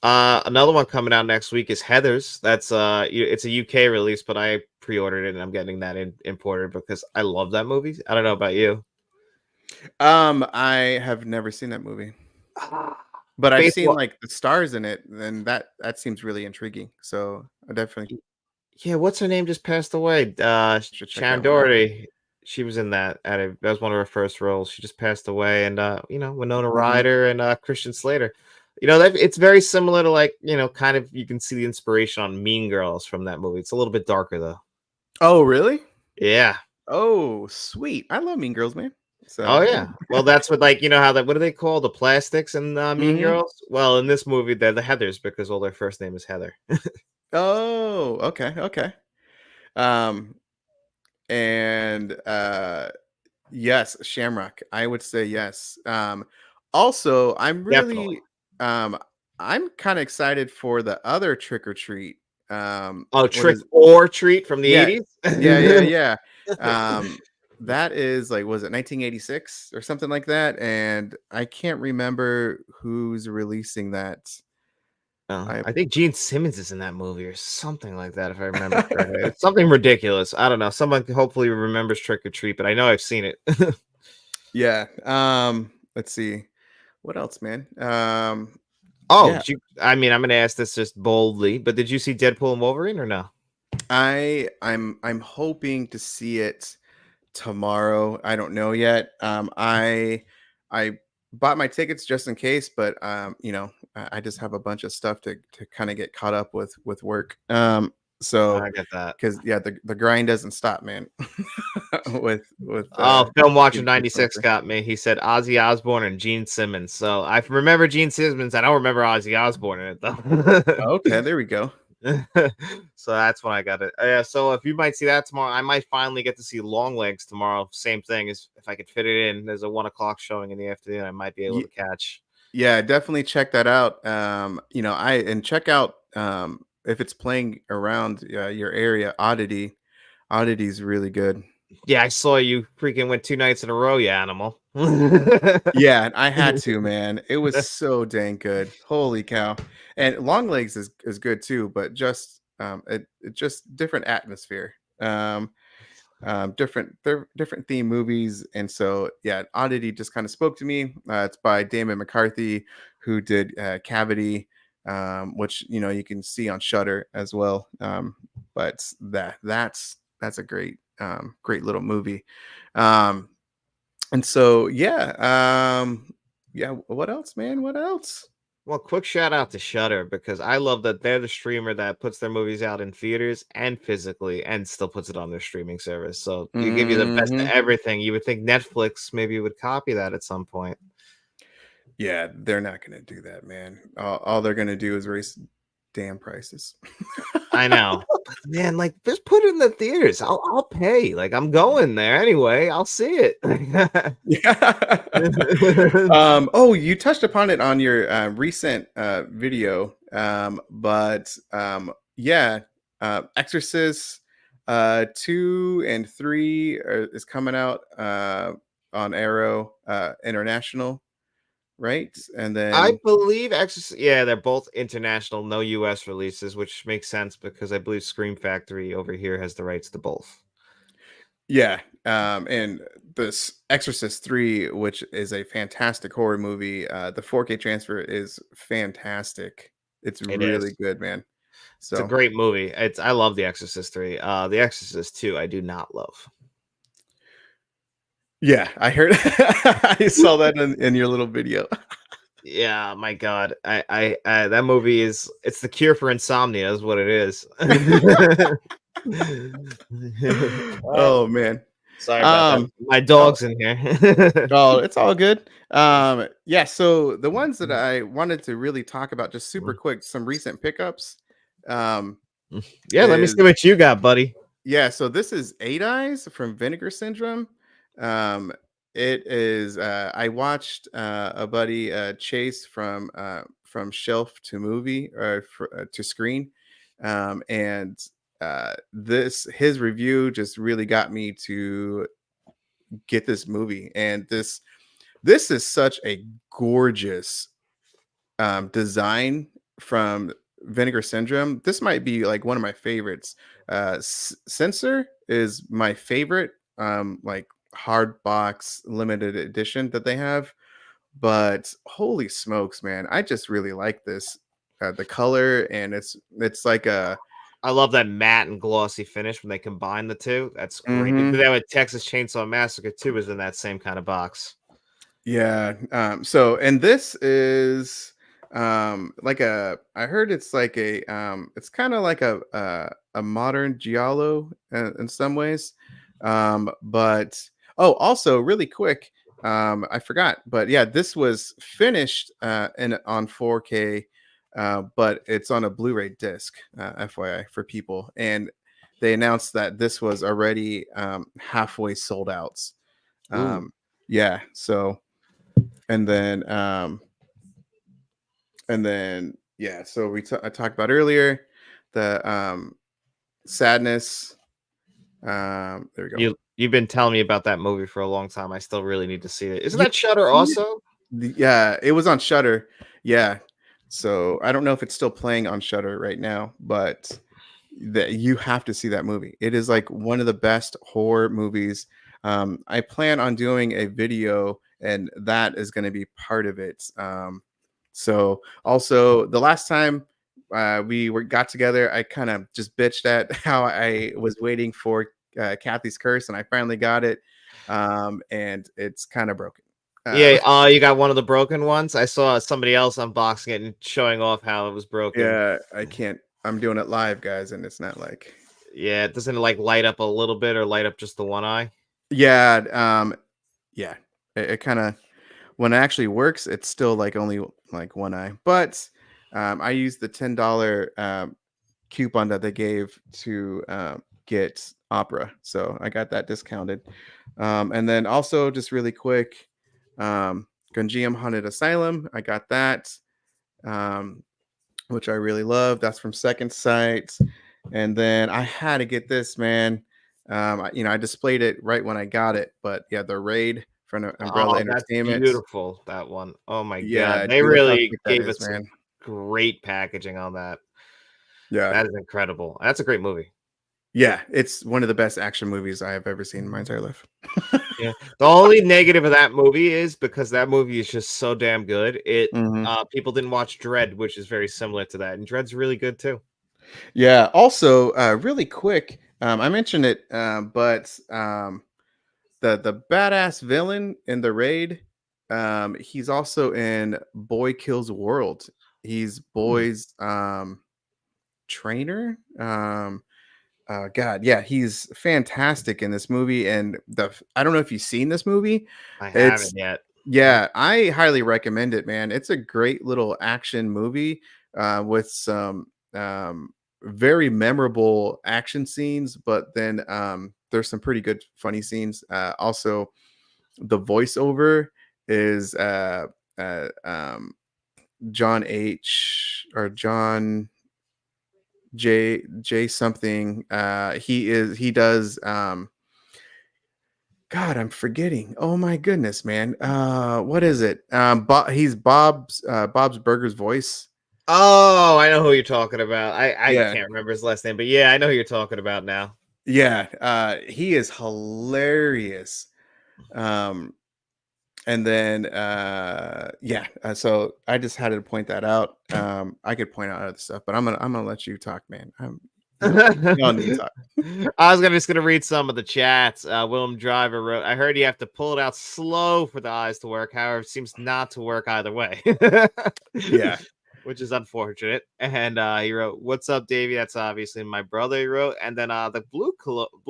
Another one coming out next week is Heather's. That's it's a UK release, but I pre-ordered it and I'm getting that imported because I love that movie. I don't know about you. I have never seen that movie, Ah, but I've Faith, seen like the stars in it, and that seems really intriguing. So I definitely yeah, what's her name just passed away? should check Sharon that one out. Doherty. She was in that. That was one of her first roles. She just passed away, and Winona Mhm. Ryder and Christian Slater. It's very similar to like kind of you can see the inspiration on Mean Girls from that movie. It's a little bit darker though. Oh, really? Yeah. Oh, sweet. I love Mean Girls, man. Oh So yeah. yeah. Well, that's what like how that what do they call the plastics in Mean Hmm. Girls? Well, in this movie they're the Heathers because all their first name is Heather. Oh, okay, okay. Um, and yes, Shamrock. I would say yes. Also, Definitely. um I'm kind of excited for the other Trick or Treat. Oh, What Trick is or Treat from the Yeah, 80s? yeah, yeah, yeah. That is like, was it 1986 or something like that? And I can't remember who's releasing that. I I think Gene Simmons is in that movie or something like that, if I remember correctly. It's something ridiculous. I don't know. Someone hopefully remembers Trick or Treat, but I know I've seen it. Yeah. Let's see. What else, man? Oh, Yeah, I mean, I'm going to ask this just boldly, but did you see Deadpool and Wolverine or no? I'm hoping to see it tomorrow. I don't know yet. I bought my tickets just in case, but I just have a bunch of stuff to kind of get caught up with work. So I get that. because yeah, the grind doesn't stop, man. with Oh, Film Watcher getting things going 96 through. got me. He said Ozzy Osbourne and Gene Simmons. So I remember Gene Simmons. I don't remember Ozzy Osbourne in it, though. Okay, there we go. So that's when I got it. Yeah, so if you might see that tomorrow, I might finally get to see Longlegs tomorrow. Same thing as if I could fit it in. There's a 1 o'clock showing in the afternoon. I might be able to catch. Yeah, definitely check that out. I and check out if it's playing around your area. Oddity's really good. Yeah, I saw you freaking went 2 nights in a row, you animal. Yeah, I had to, man. It was so dang good. Holy cow! And Longlegs is good too, but just it just different atmosphere. They're different theme movies, and so yeah, Oddity just kind of spoke to me. It's by Damon McCarthy, who did Cavity, which you can see on Shutter as well. But that's a great little movie. um and so yeah, what else, man? What else? Well, quick shout out to Shutter because I love that they're the streamer that puts their movies out in theaters and physically and still puts it on their streaming service. So you give you the best of Hmm. everything. You would think Netflix maybe would copy that at some point. Yeah, they're not gonna do that, man. All they're gonna do is raise damn prices. I know. But man, like just put it in the theaters. I'll pay. Like I'm going there anyway. I'll see it. Yeah. Oh, you touched upon it on your recent video. Yeah, Exorcist 2 and 3 is coming out on Arrow International, right? And I then believe Exorcist. Yeah, they're both international, no US releases, which makes sense because I believe Scream Factory over here has the rights to both. yeah, and this Exorcist 3, which is a fantastic horror movie, the 4K transfer is fantastic. It's It really is. good, man. It's a So great movie. I love The Exorcist 3. The Exorcist 2, I do not love. yeah, I heard I saw that in your little video. Yeah, my God. I that movie it's the cure for insomnia, is what it is. Oh, Oh man. sorry about that. Um My oh, dog's in here. oh, it's all good. Yeah, so the ones that I wanted to really talk about just super quick, some recent pickups, um, Yeah, let me see is what you got, buddy. yeah, so this is Eight Eyes from Vinegar Syndrome. Um, it is I watched a buddy Chase from shelf to movie or to screen. And this his review just really got me to get this movie, and this is such a gorgeous design from Vinegar Syndrome. This might be like one of my favorites. Censor is my favorite, like hard box limited edition that they have. But holy smokes, man, I just really like this. The color, and it's like a I love that matte and glossy finish when they combine the two. That's great. They mhm. did that with Texas Chainsaw Massacre too, is in that same kind of box. Yeah. So, and this is like a, I heard it's like a it's kind of like a modern giallo in some ways. But oh, also really quick, I forgot, but yeah, this was finished in on 4K, but it's on a Blu-ray disc, FYI for people. And they announced that this was already halfway sold out. Ooh. Yeah, so and then yeah, so I talked about earlier the sadness. There we go. You've been telling me about that movie for a long time. I still really need to see it. Isn't You that Shutter see it? also? Yeah, it was on Shutter. Yeah, so I don't know if it's still playing on Shutter right now, but that you have to see that movie. It is like one of the best horror movies. I plan on doing a video, and that is going to be part of it. So also the last time got together, I kind of just bitched at how I was waiting for Kathy's Curse, and I finally got it, and it's kind of broken. Yeah, you got one of the broken ones. I saw somebody else unboxing it and showing off how it was broken. Yeah, I can't. I'm doing it live, guys, and it's not like. Yeah, doesn't it like light up a little bit or light up just the one eye? Yeah, yeah. It kind of when it actually works, it's still like only like one eye. But I used the $10 coupon that they gave to get Opera, so I got that discounted. And then also just really quick, Gungeum Haunted Asylum. I got that. Um, which I really love. That's from Second Sight. And then I had to get this, man. I displayed it right when I got it, but yeah, the Raid from Umbrella Oh, that's Entertainment. beautiful, that one. Oh my god. Yeah, They dude, look how really thick that gave is, us some man. great packaging on that. Yeah, That is incredible. That's a great movie. yeah, it's one of the best action movies I have ever seen in my entire life. Yeah. The only negative of that movie is because that movie is just so damn good. Hmm. People didn't watch Dread, which is very similar to that. And Dread's really good too. Yeah. Also, really quick, I mentioned it, but the badass villain in the Raid, he's also in Boy Kills World. He's Hmm. Boy's trainer. God, yeah, he's fantastic in this movie. And I don't know if you've seen this movie. I haven't It's yet. Yeah, I highly recommend it, man. It's a great little action movie with some very memorable action scenes, but then there's some pretty good funny scenes. Also, the voiceover is uh, um, John H or John J something. He does God, I'm forgetting. Oh my goodness, man. What is it? He's Bob's Burgers voice. Oh, I know who you're talking about. I Yeah. can't remember his last name, but yeah, I know who you're talking about now. Yeah. He is hilarious. Um, and then yeah, so I just had to point that out. I could point out other stuff, but I'm gonna let you talk, man. You don't need to talk. I was just gonna read some of the chats. Willem Driver wrote, "I heard you have to pull it out slow for the eyes to work. However, it seems not to work either way." Yeah. Which is unfortunate. And he wrote, "What's up, Davey?" That's obviously my brother. He wrote, and then the blue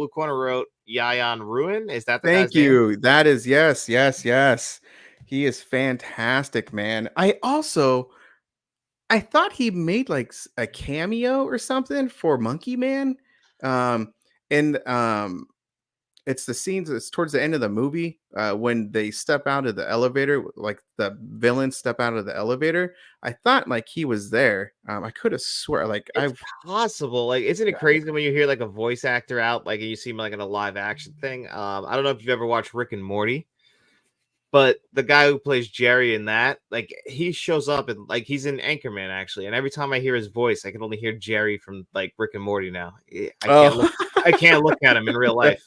corner wrote, "Yayan Ruin." Is that the guy's Thank name? you. That is yes, yes, yes. He is fantastic, man. I thought he made like a cameo or something for Monkey Man. Um, and it's the scenes. It's towards the end of the movie when they step out of the elevator, like the villains step out of the elevator. I thought like he was there. I could have swear like It's possible. Like, isn't it crazy when you hear like a voice actor out, like you see him like in a live action thing? I don't know if you've ever watched Rick and Morty, but the guy who plays Jerry in that, like, he shows up and like he's in Anchorman actually. And every time I hear his voice, I can only hear Jerry from like Rick and Morty now. Oh, I can't look at him in real life.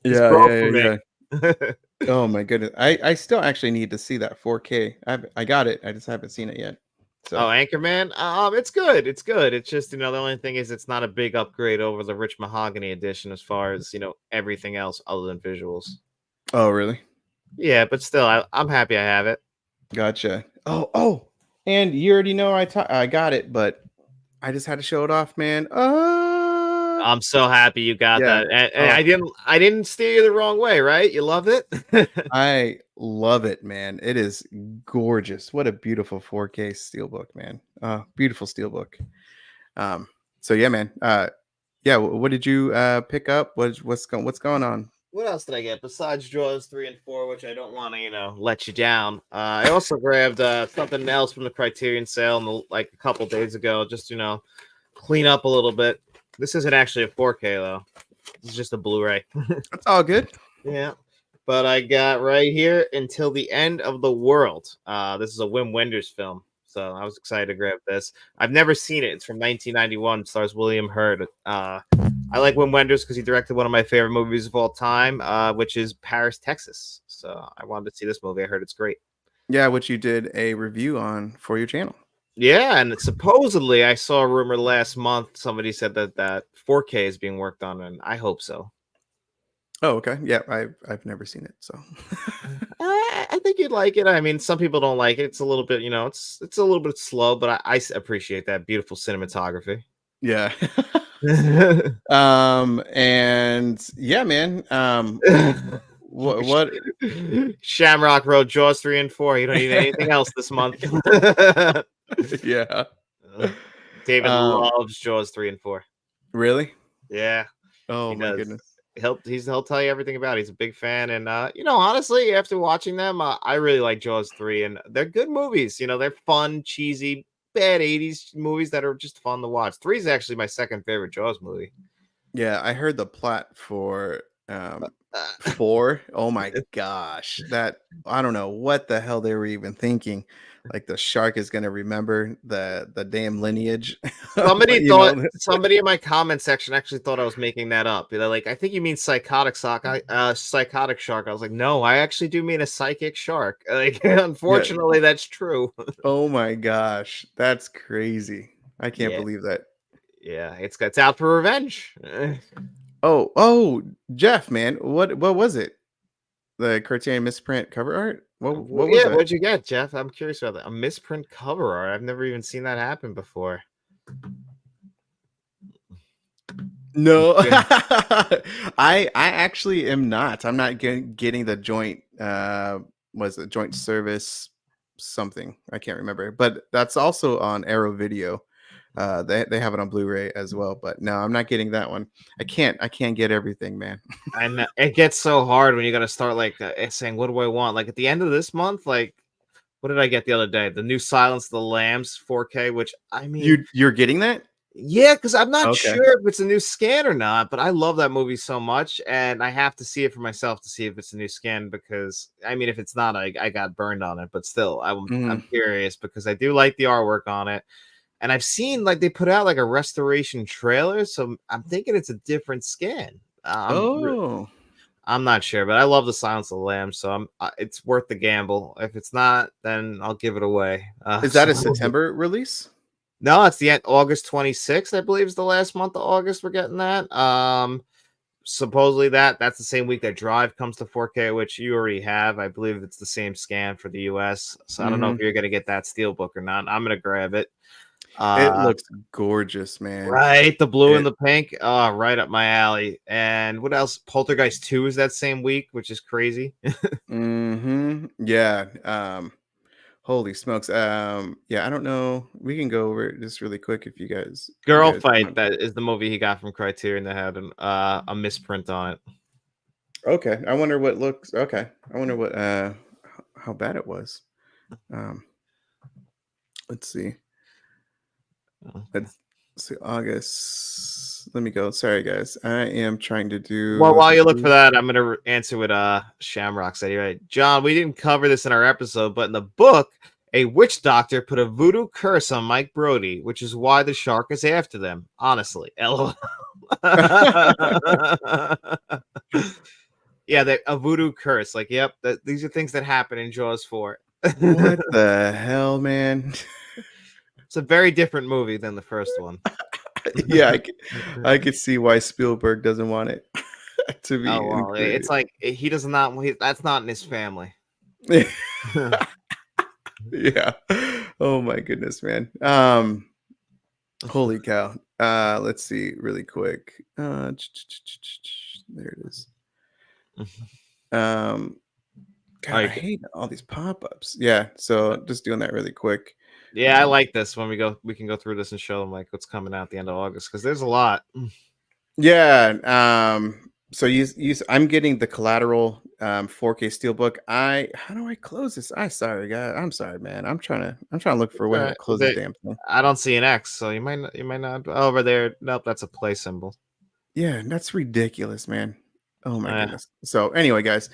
He's yeah, broke yeah, for yeah, me. yeah. Oh my goodness. I still actually need to see that 4K. I got it. I just haven't seen it yet. Oh, So, Anchorman. It's good. It's good. It's just, the only thing is it's not a big upgrade over the Rich Mahogany edition as far as everything else other than visuals. oh really? Yeah, but still, I'm happy I have it. Gotcha. Oh, and you already know I got it, but I just had to show it off, man. I'm so happy you got Yeah. that, and Oh, I didn't steer you the wrong way, right? You love it. I love it, man. It is gorgeous. What a beautiful 4K steelbook, man. Beautiful steelbook. Um, so yeah, man. Yeah. What did you pick up? What's going on? What else did I get besides Jaws 3 and 4, which I don't want to, let you down? I also grabbed something else from the Criterion sale like a couple days ago, just clean up a little bit. This isn't actually a 4K though. It's just a Blu-ray. It's all good. Yeah. But I got right here Until the End of the World. This is a Wim Wenders film. So I was excited to grab this. I've never seen it. It's from 1991. Stars William Hurt. I like Wim Wenders because he directed one of my favorite movies of all time, which is Paris, Texas. So I wanted to see this movie. I heard it's great. Yeah, which you did a review on for your channel. Yeah, and supposedly I saw a rumor last month. Somebody said that 4K is being worked on, and I hope so. Oh, okay. Yeah, I've never seen it, so I think you'd like it. I mean, some people don't like it. It's a little bit, it's a little bit slow, but I appreciate that beautiful cinematography. yeah. And yeah, man. What Shamrock Road, Jaws 3 and 4. You don't need anything else this month. yeah. David loves Jaws 3 and 4. Really? Yeah, Oh he my does. goodness. He'll tell you everything about it. He's a big fan, and honestly, after watching them, I really like Jaws 3, and they're good movies. They're fun, cheesy, bad 80s movies that are just fun to watch. 3 is actually my second favorite Jaws movie. Yeah, I heard the plot for Uh, 4. Oh my gosh. That I don't know what the hell they were even thinking. Like the shark is gonna remember the damn lineage. Somebody in my comment section actually thought I was making that up. They're like, I think you mean psychotic psychotic shark. I was like, no, I actually do mean a psychic shark. Like, Yeah. unfortunately, that's true. Oh my gosh. That's crazy. I can't Yeah, believe that. yeah, it's out for revenge. Oh, Jeff, man. What was it? The Criterion misprint cover art? What was Yeah, that? what'd you get, Jeff? I'm curious about that. A misprint cover art. I've never even seen that happen before. No. Okay. I actually am not. I'm not getting the joint was it joint service something. I can't remember. But that's also on Arrow Video. They have it on Blu-ray as well, but no, I'm not getting that one. I can't get everything, man. And it gets so hard when you got to start like saying, "What do I want?" Like at the end of this month, like what did I get the other day? The new Silence of the Lambs 4K, which I mean, You're getting that? yeah, because I'm not Okay. sure if it's a new scan or not, but I love that movie so much, and I have to see it for myself to see if it's a new scan. Because I mean, if it's not, I got burned on it. But still, I'm Mm. curious because I do like the artwork on it. And I've seen like they put out like a restoration trailer, so I'm thinking it's a different scan. Oh. I'm not sure, but I love the Silence of the Lambs, so it's worth the gamble. If it's not, then I'll give it away. Is that a September release? No, it's the end August 26th, I believe is the last month of August we're getting that. Supposedly that's the same week that Drive comes to 4K, which you already have. I believe it's the same scan for the US. So I don't know if Mhm. you're gonna get that steelbook or not. I'm gonna grab it. It Uh looks gorgeous, man. right, the blue and It the pink. Oh, right up my alley. And what else? Poltergeist 2 is that same week, which is crazy. Yeah. Holy smokes. Yeah, I don't know. We can go over it just really quick if you Girl guys Fight, want. that is the movie he got from Criterion that had a misprint on it. Okay. I wonder what looks okay. I wonder what how bad it was. Um let's see. Okay. Let's see August. Let me go. Sorry guys. I am trying to Well, do while you look for that, I'm gonna answer what Shamrock said. You're right, John. We didn't cover this in our episode, but in the book, a witch doctor put a voodoo curse on Mike Brody, which is why the shark is after them. Honestly, lol. Yeah, a voodoo curse. Like, yep, these are things that happen in Jaws 4. What the hell, man? It's a very different movie than the first one. Yeah, I could see why Spielberg doesn't want it to Oh be well, it's included. like he does not. That's not in his family. Yeah. Oh my goodness, man. Holy cow. Let's see really quick. There it is. God, I Like, hate all these pop-ups. Yeah, so just doing that really quick. yeah, I like this when we can go through this and show them like what's coming out at the end of August because there's a lot. Yeah. So I'm getting the Collateral 4K Steelbook. How do I close this? Sorry, guys. I'm sorry, man. I'm trying to look for a way to close this damn thing. I don't see an X, so you might not over there. Nope, that's a play symbol. Yeah, that's ridiculous, man. Oh my Uh, goodness. So anyway, guys,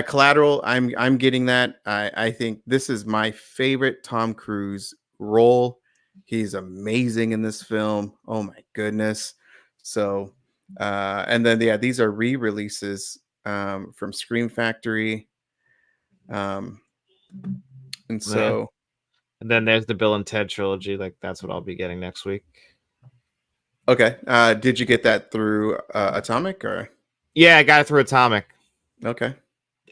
Collateral. I'm getting that. I think this is my favorite Tom Cruise role. He's amazing in this film. Oh my goodness. So, and then yeah, these are re-releases from Scream Factory. Um, and yeah. so And then there's the Bill and Ted trilogy. Like that's what I'll be getting next week. okay. Did you get that through Atomic or Yeah, I got it through Atomic. okay?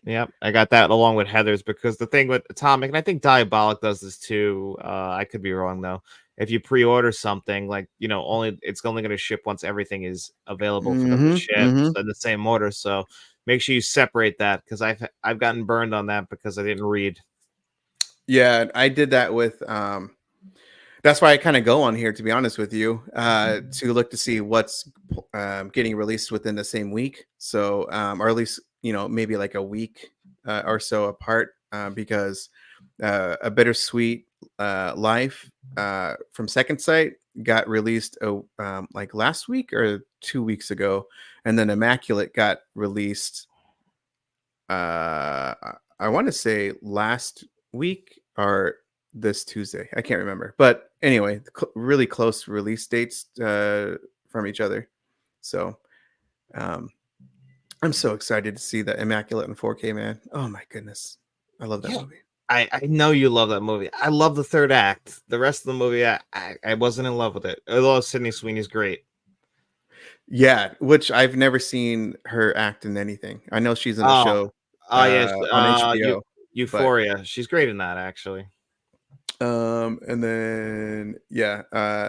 Yep, I got that along with Heather's because the thing with Atomic, and I think Diabolic does this too. I could be wrong though. If you pre-order something, like it's only going to ship once everything is available for them to Mm-hmm. ship Mm-hmm. in the same order. So make sure you separate that because I've gotten burned on that because I didn't read. Yeah, I did that with that's why I kind of go on here to be honest with you, to look to see what's getting released within the same week. So or at least, maybe like a week or so apart, because a bittersweet life from Second Sight got released like last week or 2 weeks ago, and then Immaculate got released I want to say last week or this Tuesday. I can't remember. But anyway, really close release dates from each other. So um, I'm so excited to see the Immaculate in 4K, man. Oh my goodness. I love that Yeah, movie. I know you love that movie. I love the third act. The rest of the movie, I wasn't in love with it. Although Sydney Sweeney's great. Yeah, which I've never seen her act in anything. I know she's in a Oh, show yes, on HBO, but Euphoria. She's great in that actually. and then yeah,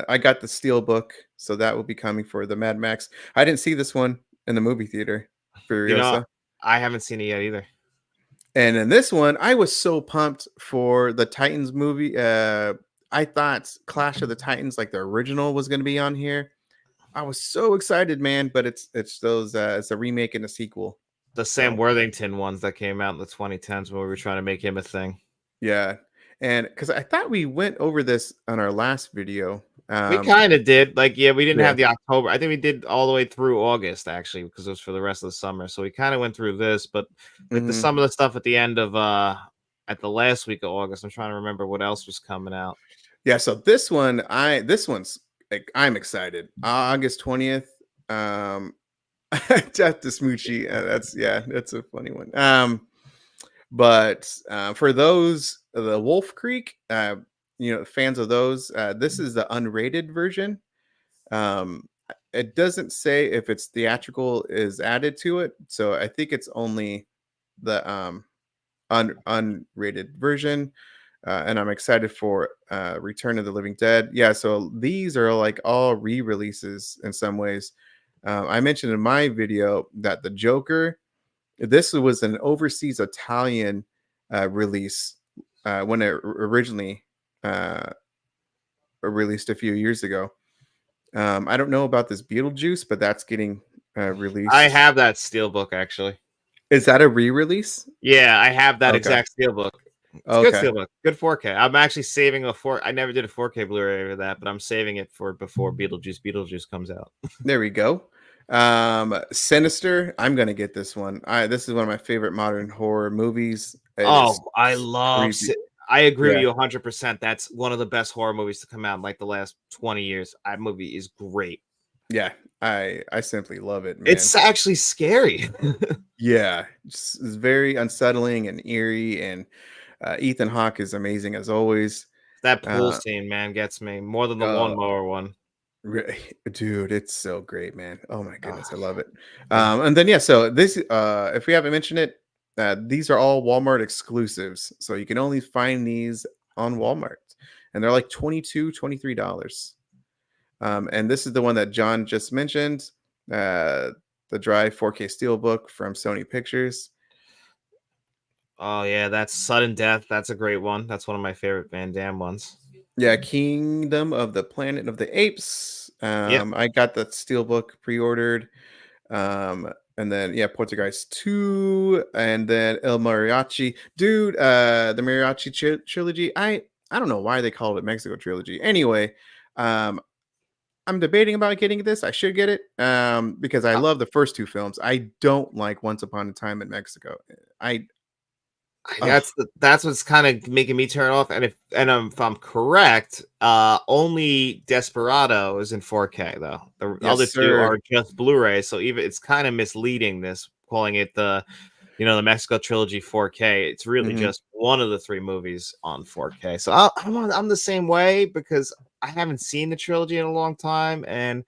I got the Steel book, so that will be coming for the Mad Max. I didn't see this one in the movie theater, You know, Furiosa. I haven't seen it yet either. And in this one, I was so pumped for the Titans movie. I thought Clash of the Titans, like the original, was going to be on here. I was so excited, man. But it's those it's a remake and a sequel. The Sam So Worthington ones that came out in the 2010s when we were trying to make him a thing. yeah, and because I thought we went over this on our last video. We kind of did. Like, yeah, we didn't Yeah. have the October. I think we did all the way through August actually because it was for the rest of the summer. So we kind of went through this, but like Mhm. some of the stuff at the end of at the last week of August. I'm trying to remember what else was coming out. Yeah, so this one's like I'm excited. August 20th. Death to Smoochie. That's a funny one. But for those the Wolf Creek, fans of those, this is the unrated version. Um, it doesn't say if it's theatrical is added to it, so I think it's only the unrated version. And I'm excited for Return of the Living Dead. Yeah, so these are like all re-releases in some ways. I mentioned in my video that the Joker, this was an overseas Italian release when it originally uh, released a few years ago. I don't know about this Beetlejuice, but that's getting I released. have that steelbook actually. Is that a re-release? Yeah, I have that Okay. exact steelbook. It's a good Okay. steelbook, good 4K. I'm actually saving a 4. I never did a 4K Blu-ray of that, but I'm saving it for before Beetlejuice comes out. There we go. Sinister. I'm gonna get this one. This is one of my favorite modern horror movies. It is Oh, I love. creepy. I agree with Yeah. you 100%. That's one of the best horror movies to come out in like the last 20 years. That movie is great. Yeah. I simply love it, man. It's actually scary. Yeah. It's very unsettling and eerie, and Ethan Hawke is amazing as always. That pool Uh, scene, man, gets me more than the uh, lawnmower one. Dude, it's so great, man. Oh my Oh, goodness, I love it. the And then yeah, so this if we haven't mentioned it, these are all Walmart exclusives. So you can only find these on Walmart. And they're like $23. And this is the one that John just mentioned, the dry 4K Steelbook from Sony Pictures. Oh yeah, that's Sudden Death. That's a great one. That's one of my favorite Van Damme ones. Yeah, Kingdom of the Planet of the Apes. Yep. I got that Steelbook pre-ordered. And then yeah, Poltergeist 2, and then El Mariachi. Dude, the Mariachi trilogy. I don't know why they called it Mexico trilogy. Anyway, um I'm debating about getting this. I should get it because I Uh, love the first two films. I don't like Once Upon a Time in Mexico. I oh that's what's kind of making me turn off. If I'm correct, only Desperado is in 4K though. The other yes, two sir. are just Blu-ray. So even it's kind of misleading this calling it the Mexico trilogy 4K. It's really Hmm. just one of the three movies on 4K. So I'm the same way because I haven't seen the trilogy in a long time, and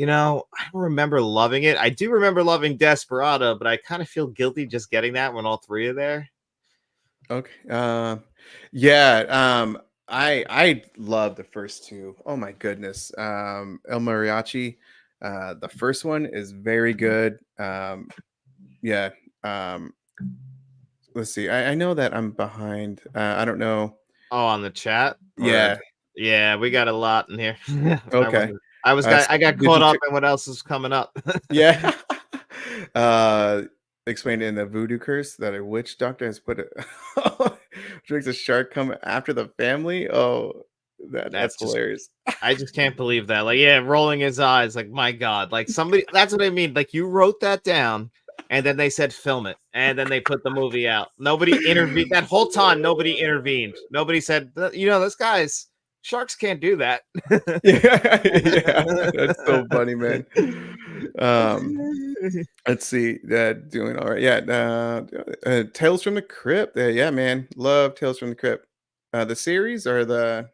I don't remember loving it. I do remember loving Desperado, but I kind of feel guilty just getting that when all three are there. Okay. Yeah. I love the first two. Oh my goodness. El Mariachi. The first one is very good. Yeah. Um, let's see. I know that I'm behind. I don't know. Oh, on the chat or Yeah. yeah, we got a lot in here. I Okay. wasn't. I got Did caught you up check? in what else is coming up. Yeah. uh, Explained in the voodoo curse that a witch doctor has put which makes a shark come after the family. Oh, that's That's just hilarious. I just can't believe that. Like, yeah, rolling his eyes, like, my God. Like somebody that's what I mean. Like you wrote that down and then they said film it. And then they put the movie out. Nobody intervened that whole time, nobody intervened. Nobody said, this guy's sharks can't do that. Yeah, yeah, that's so funny, man. Um, let's see, doing all right. Yeah, Tales from the Crypt. Yeah, man, love Tales from the Crypt. The series or He the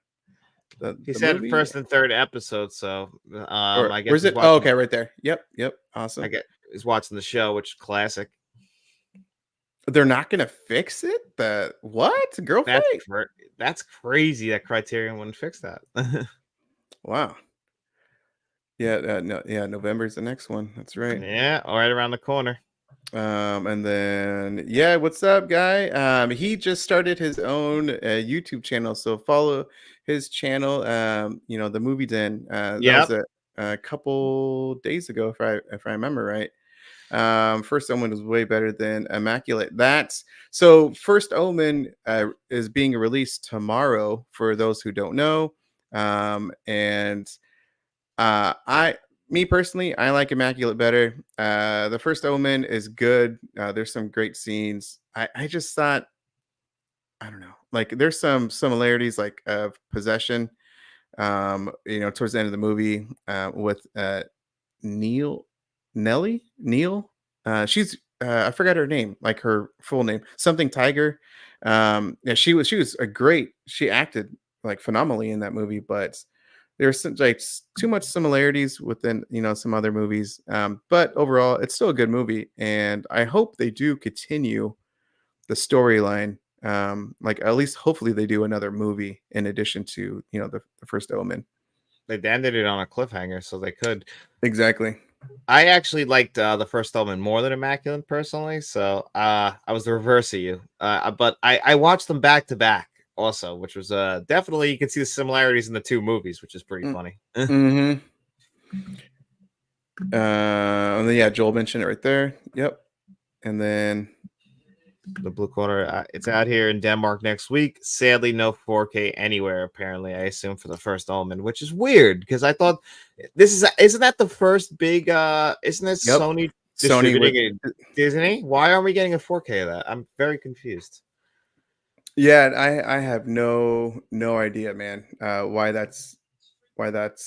said movie, first and third episode, so or I guess where's he's it? Oh, watching okay, right there. Yep, yep, I awesome. get he's watching the show, which is classic. They're not gonna fix it. The what? Girl That's fight? cra- that's crazy that Criterion wouldn't fix that. Wow. Yeah, no, yeah. November's the next one. That's right. Yeah, right around the corner. And then yeah, what's up, guy? He just started his own YouTube channel, so follow his channel. The Movie Den. That was Yep. a couple days ago, if I remember right. First Omen was way better than Immaculate. That's so. First Omen is being released tomorrow. For those who don't know, and I me personally, I like Immaculate better. The First Omen is good. There's some great scenes. I just thought, I don't know, like there's some similarities like of possession. Towards the end of the movie, with Neil, Neil. She's I forgot her name, like her full name, something Tiger. Yeah, she was a great. She acted like phenomenally in that movie, but there's some, like too much similarities within some other movies. But overall, it's still a good movie, and I hope they do continue the storyline. Like at least hopefully they do another movie in addition to the first Omen. They ended it on a cliffhanger, so they could. Exactly. I actually liked the first Omen more than Immaculate personally, so I was the reverse of you. But I watched them back to back. also, which was definitely you can see the similarities in the two movies, which is pretty funny. Mm-hmm. And then, yeah, Joel mentioned it right there. Yep. And then The Blue Corner, it's out here in Denmark next week. Sadly, no 4K anywhere. Apparently, I assume for the first Omen, which is weird because I thought isn't that the first big isn't this yep, Sony Sony with distributing it? Disney? Why aren't we getting a 4K of that? I'm very confused. yeah, I have no idea, man. Why that's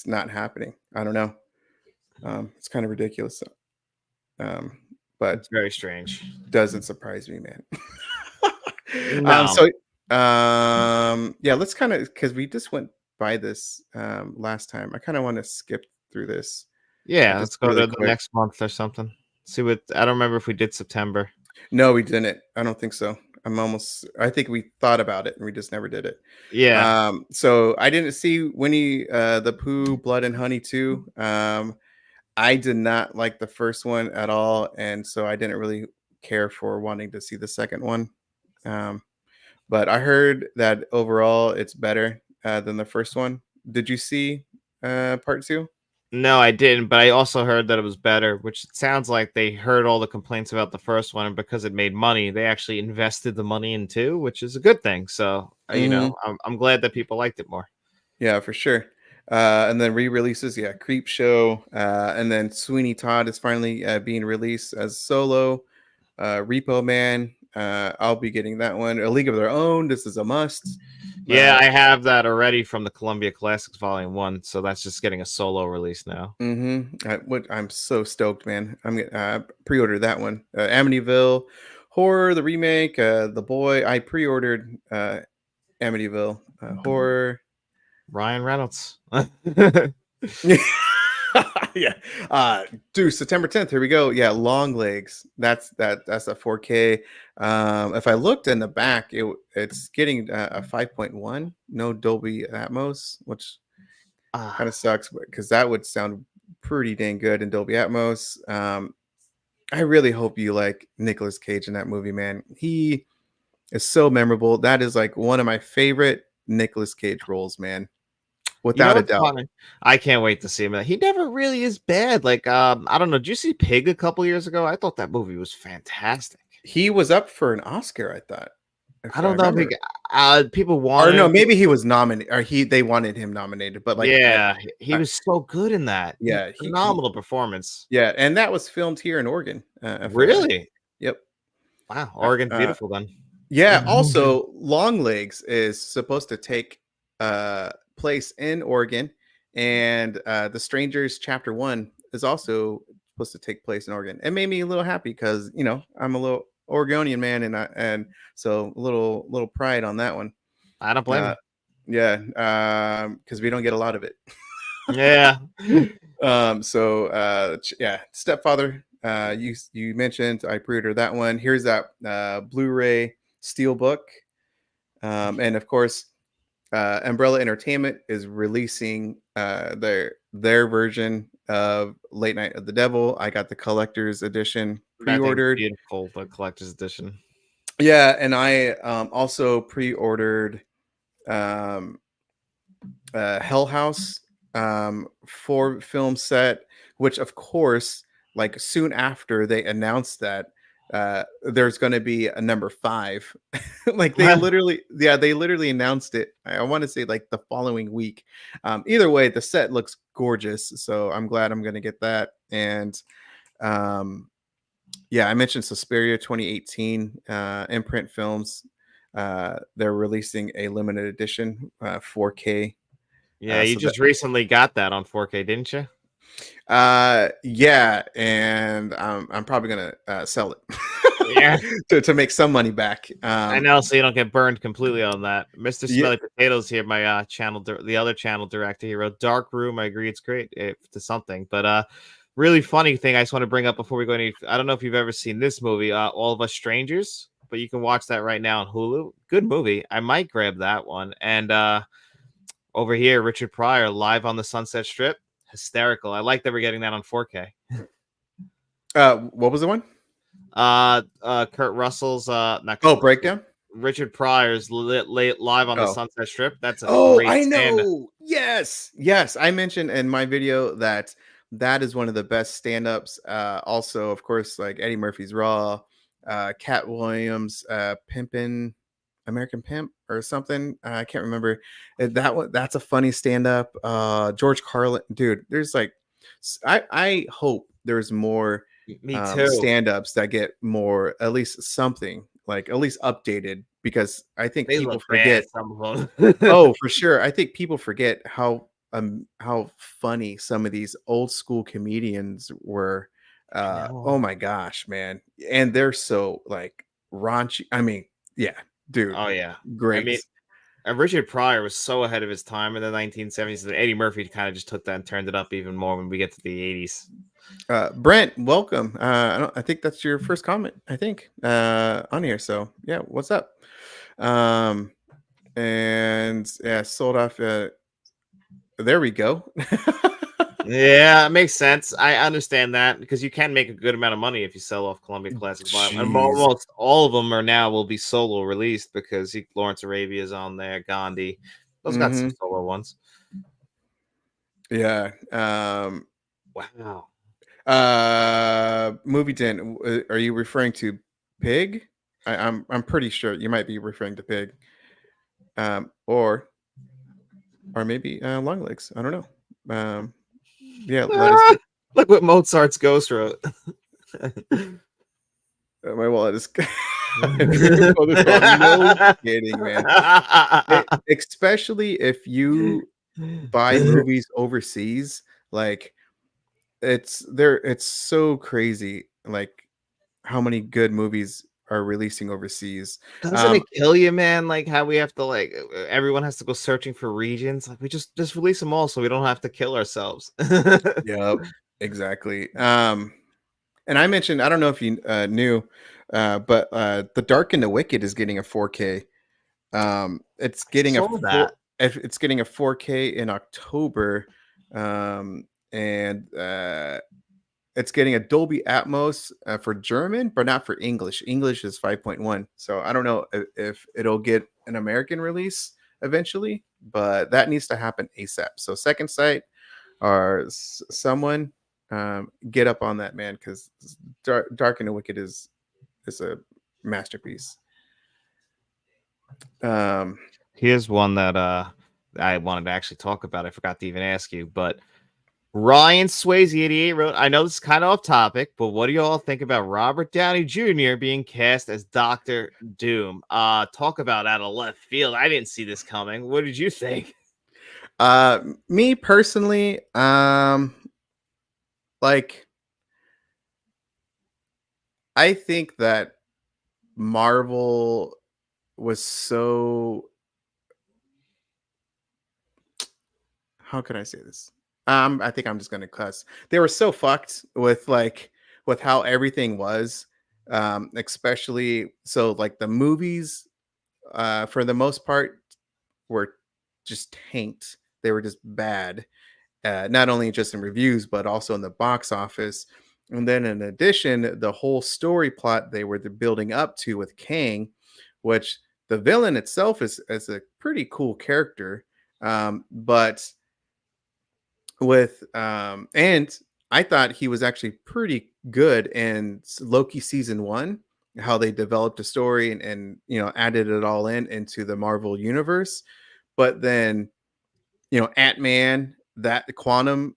not happening. I don't know. It's kind of ridiculous. Um, but It's very strange. doesn't surprise me, man. No. So yeah, let's kind of, because we just went by this last time. I kind of want to skip through this Yeah, just let's go really to the quick. next month or something. See what I don't remember if we did September. No, we didn't. I don't think so. I think we thought about it and we just never did it. Yeah. So I didn't see Winnie the Pooh, Blood and Honey 2. I did not like the first one at all, and so I didn't really care for wanting to see the second one. Um, but I heard that overall it's better than the first one. Did you see part two? No, I didn't, but I also heard that it was better, which it sounds like they heard all the complaints about the first one, and because it made money, they actually invested the money in two, which is a good thing. So, Hmm. I'm glad that people liked it more. Yeah, for sure. And then re-releases, yeah, Creep Show, and then Sweeney Todd is finally being released as solo. Repo Man, I'll be getting that one. A League of Their Own, this is a must. Yeah, I have that already from the Columbia Classics Volume 1, so that's just getting a solo release now. I'm so stoked, man. I'm gonna pre-order that one. Amityville Horror, the remake, The Boy. I pre-ordered Amityville Horror. Ryan Reynolds. Yeah. Dude, September 10th. Here we go. Yeah, Long Legs. That's a 4K. If I looked in the back, it's getting a 5.1, no Dolby Atmos, which kind of sucks because that would sound pretty dang good in Dolby Atmos. I really hope you like Nicolas Cage in that movie, man. He is so memorable. That is like one of my favorite Nicolas Cage roles, man. You know Without a what's doubt. funny? I can't wait to see him. He never really is bad. Like, I don't know. Did you see Pig a couple years ago? I thought that movie was fantastic. He was up for an Oscar, I thought, I if I don't know if remember. people Or wanted no, him to. maybe he was nominated, or they wanted him nominated. But like, Yeah, he I was so good in that. yeah, Phenomenal performance. yeah, and that was filmed here in Oregon, FYI. Really? Yep. Wow, Uh, Oregon's uh, beautiful then. yeah. Also, Long Legs is supposed to take place in Oregon, and The Strangers Chapter 1 is also supposed to take place in Oregon. It made me a little happy because I'm a little Oregonian man, and so a little pride on that one. I don't blame Uh, you. yeah, because we don't get a lot of it. Yeah. So yeah, Stepfather. You mentioned I pre-ordered that one. Here's that Blu-ray Steelbook, and of course, Umbrella Entertainment is releasing their version of Late Night of the Devil. I got the collector's edition That thing's pre-ordered. beautiful, the collector's edition. Yeah, and I also pre-ordered um, Hell House 4 film set, which of course, like soon after they announced that there's going to be a number 5. Like they literally announced it. I want to say like the following week. Either way, the set looks gorgeous, so I'm glad I'm going to get that. And um, yeah, I mentioned Suspiria 2018 Imprint Films. They're releasing a limited edition 4K. Yeah, you So that just recently got that on 4K, didn't you? yeah, and I'm probably gonna sell Yeah. it to make some money back. I know, so you don't get burned completely on that. Mr. Yeah, Smelly Potatoes here, my channel, the other channel director. He wrote Dark Room. I agree, it's great to something, but really funny thing I just want to bring up before we go any. I don't know if you've ever seen this movie, All of Us Strangers, but you can watch that right now on Hulu. Good movie. I might grab that one. And over here, Richard Pryor live on the Sunset Strip, hysterical. I like that we're getting that on 4K. what was the one? Kurt Russell's not Oh, Kurt Russell. Breakdown. Richard Pryor's late live on the Oh, Sunset Strip. That's a oh, great I stand. know. Yes, yes. I mentioned in my video that that is one of the best stand-ups. Also, of course, like Eddie Murphy's Raw, Cat Williams, Pimpin' American Pimp or something. I can't remember. That one. That's a funny stand-up. George Carlin, dude. There's like, I hope there's more Me too. stand-ups that get more, at least something like at least updated, because I think They people look bad, forget. some of them. Oh, for sure. I think people forget how funny some of these old school comedians were. I Oh know. my gosh, man. And they're so like raunchy. I mean, yeah, dude, Oh yeah. I great. mean, Richard Pryor was so ahead of his time in the 1970s that Eddie Murphy kind of just took that and turned it up even more when we get to the 80s. Brent, welcome. I think that's your first comment, I think, on here. So yeah, what's up? Um, and yeah, sold off. There we go. Yeah, it makes sense. I understand that because you can make a good amount of money if you sell off Columbia Classics Vinyl. And Jeez. almost all of them are now will be solo released because Lawrence Arabia's on there, Gandhi. Those got some Hmm. solo ones. Yeah. Wow. Movie Den. Are you referring to Pig? I'm pretty sure you might be referring to Pig. Or maybe Long Legs. I don't know. Yeah, let us know. Look what Mozart's Ghost wrote. My wallet is pull this off. No kidding, man. Especially if you buy movies overseas, like it's so crazy, like how many good movies are releasing overseas. Doesn't it kill you, man? Like how we have to everyone has to go searching for regions. Like we just release them all so we don't have to kill ourselves. Yep, exactly. And I mentioned, I don't know if you knew, but The Dark and the Wicked is getting a 4K. It's I getting a saw that. it's getting a 4K in October, and it's getting a Dolby Atmos for German, but not for English. English is 5.1. So I don't know if it'll get an American release eventually, but that needs to happen ASAP. So Second Sight or someone, get up on that, man, because Dark and the Wicked is a masterpiece. Um, Here's one that I wanted to actually talk about. I forgot to even ask you, but Ryan Swayze 88 wrote, I know this is kind of off topic, but what do you all think about Robert Downey Jr. being cast as Doctor Doom? Talk about out of left field. I didn't see this coming. What did you think? Me personally, like I think that Marvel was so, how can I say this? I think I'm just gonna cuss. They were so fucked with with how everything was. Especially so like the movies, for the most part, were just tanked. They were just bad, not only just in reviews but also in the box office. And then in addition, the whole story plot they were building up to with Kang, which the villain itself is a pretty cool character, but with and I thought he was actually pretty good in Loki season 1, how they developed a story and added it all into the Marvel universe. But then Ant-Man, that Quantum,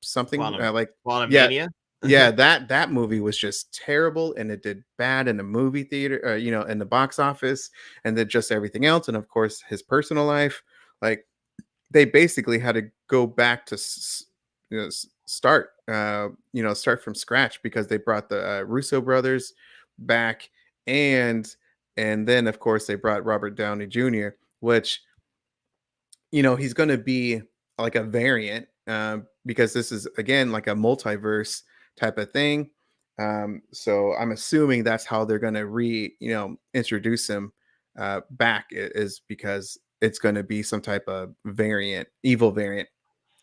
something, like, Quantum yeah, Mania? yeah, that movie was just terrible, and it did bad in the movie theater, in the box office, and then just everything else, and of course his personal life. Like, they basically had to go back to start, start from scratch, because they brought the Russo brothers back, and then of course they brought Robert Downey Jr., which he's going to be like a variant, because this is again like a multiverse type of thing. So I'm assuming that's how they're going to introduce him back, is because it's going to be some type of variant, evil variant.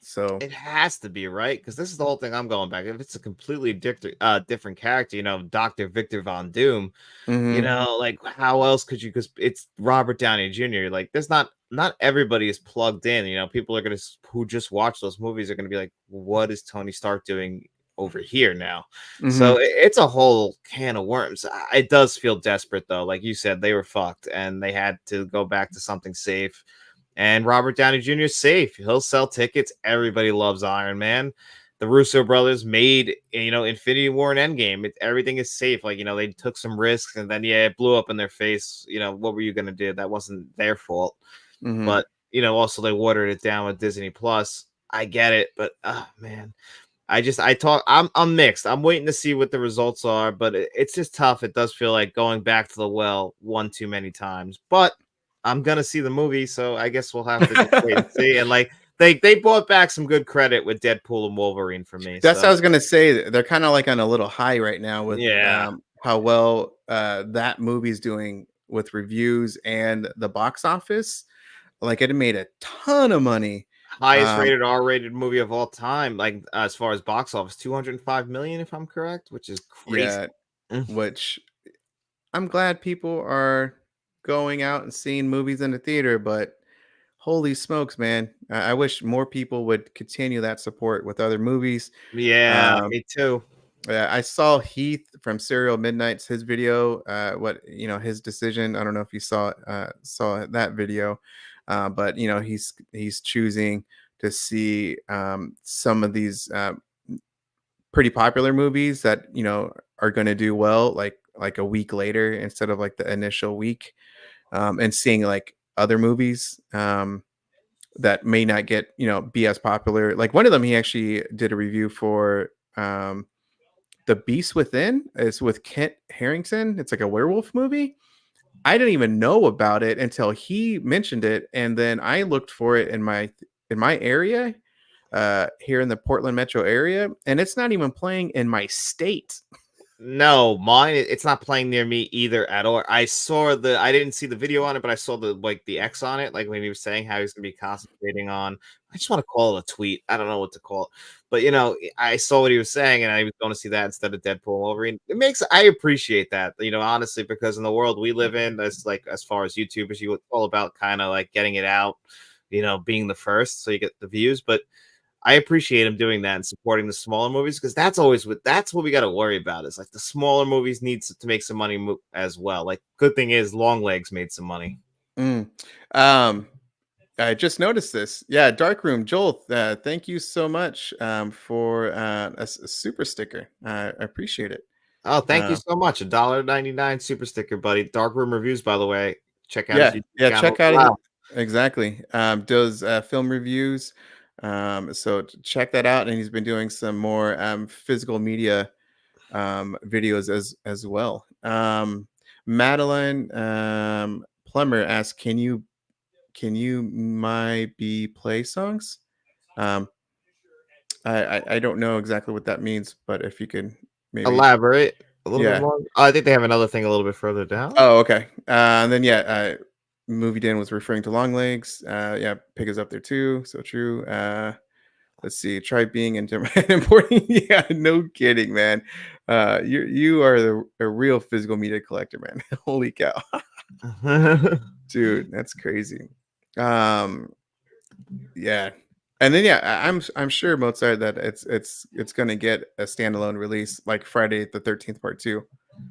So It has to be, right? Because this is the whole thing I'm going back. If it's a completely different character, Dr. Victor Von Doom, mhm, like how else could you? Because it's Robert Downey Jr. Like, there's not everybody is plugged in. People are gonna who just watch those movies are gonna be like, what is Tony Stark doing over here now? So mhm. it's a whole can of worms. It does feel desperate though. Like you said, they were fucked and they had to go back to something safe. And Robert Downey Jr. is safe. He'll sell tickets. Everybody loves Iron Man. The Russo brothers made, Infinity War and Endgame. Everything is safe. Like, they took some risks and then, yeah, it blew up in their face. What were you going to do? That wasn't their fault. Mhm. But, also they watered it down with Disney Plus. I get it. But, oh, man. I'm mixed. I'm waiting to see what the results are, but it's just tough. It does feel like going back to the well one too many times. But I'm gonna see the movie, so I guess we'll have to just wait and see. And like they bought back some good credit with Deadpool and Wolverine for me. That's what So I was gonna say. They're kind of like on a little high right now with yeah, how well that movie's doing with reviews and the box office. Like it made a ton of money. highest Um, rated R-rated movie of all time. Like as far as box office, 205 million, if I'm correct, which is crazy. yeah, Mm. which I'm glad people are going out and seeing movies in the theater, but holy smokes, man. I wish more people would continue that support with other movies. Yeah, Um, me too. yeah, I saw Heath from Serial Midnight's his video, what his decision. I don't know if you saw that video, but he's choosing to see some of these pretty popular movies that are going to do well like a week later instead of like the initial week, and seeing like other movies that may not get be as popular. Like one of them, he actually did a review for. The Beast Within is with Kent Harrington. It's like a werewolf movie. I didn't even know about it until he mentioned it, and then I looked for it in my area, here in the Portland metro area, and it's not even playing in my state. No, mine it's not playing near me either at all. I didn't see the video on it, but I saw the X on it, like when he was saying how he's gonna be concentrating on I just want to call it a tweet. I don't know what to call it. But I saw what he was saying and I was going to see that instead of Deadpool and Wolverine. I appreciate that, honestly, because in the world we live in, that's like as far as YouTubers, it's all about kind of like getting it out, being the first so you get the views. But I appreciate him doing that and supporting the smaller movies because that's what we got to worry about is like the smaller movies need to make some money as well. Like good thing is Long Legs made some money. Mm. Um, I just noticed this. Yeah, Darkroom Joel. Thank you so much for a super sticker. I appreciate it. Oh, thank you Uh, so much. $1.99 super sticker, buddy. Dark Room Reviews, by the way. Check out his yeah, YouTube yeah. channel Check as out well. exactly. Does film reviews. So check that out, and he's been doing some more physical media videos as well. Madeline Plummer asks, can you my be play songs? Um, I don't know exactly what that means, but if you could maybe, Elaborate a little bit yeah. more. Oh, I think they have another thing a little bit further down. Oh, okay. And then yeah, Movie Dan was referring to long legs. Yeah, Pig is up there too. So true. Let's see. Try being important. Yeah, no kidding, man. You are a real physical media collector, man. Holy cow, dude, that's crazy. Um, yeah, and then yeah, I'm sure Mozart that it's gonna get a standalone release like Friday the 13th part two.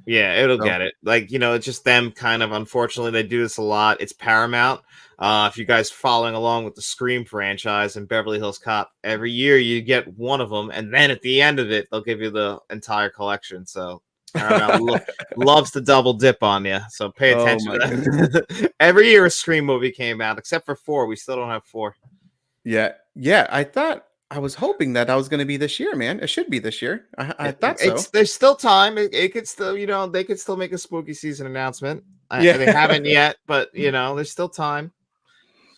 Yeah, it'll So get it. Like, it's just them kind of unfortunately they do this a lot. It's Paramount. If you guys following along with the Scream franchise and Beverly Hills Cop, every year you get one of them, and then at the end of it, they'll give you the entire collection. So Paramount loves to double dip on you. So pay oh attention my to goodness. that. Every year a Scream movie came out, except for four. We still don't have four. Yeah, yeah. I was hoping that was gonna be this year, man. It should be this year. I thought so. It's there's still time. It could still, they could still make a spooky season announcement. They Yeah. haven't yet, but there's still time.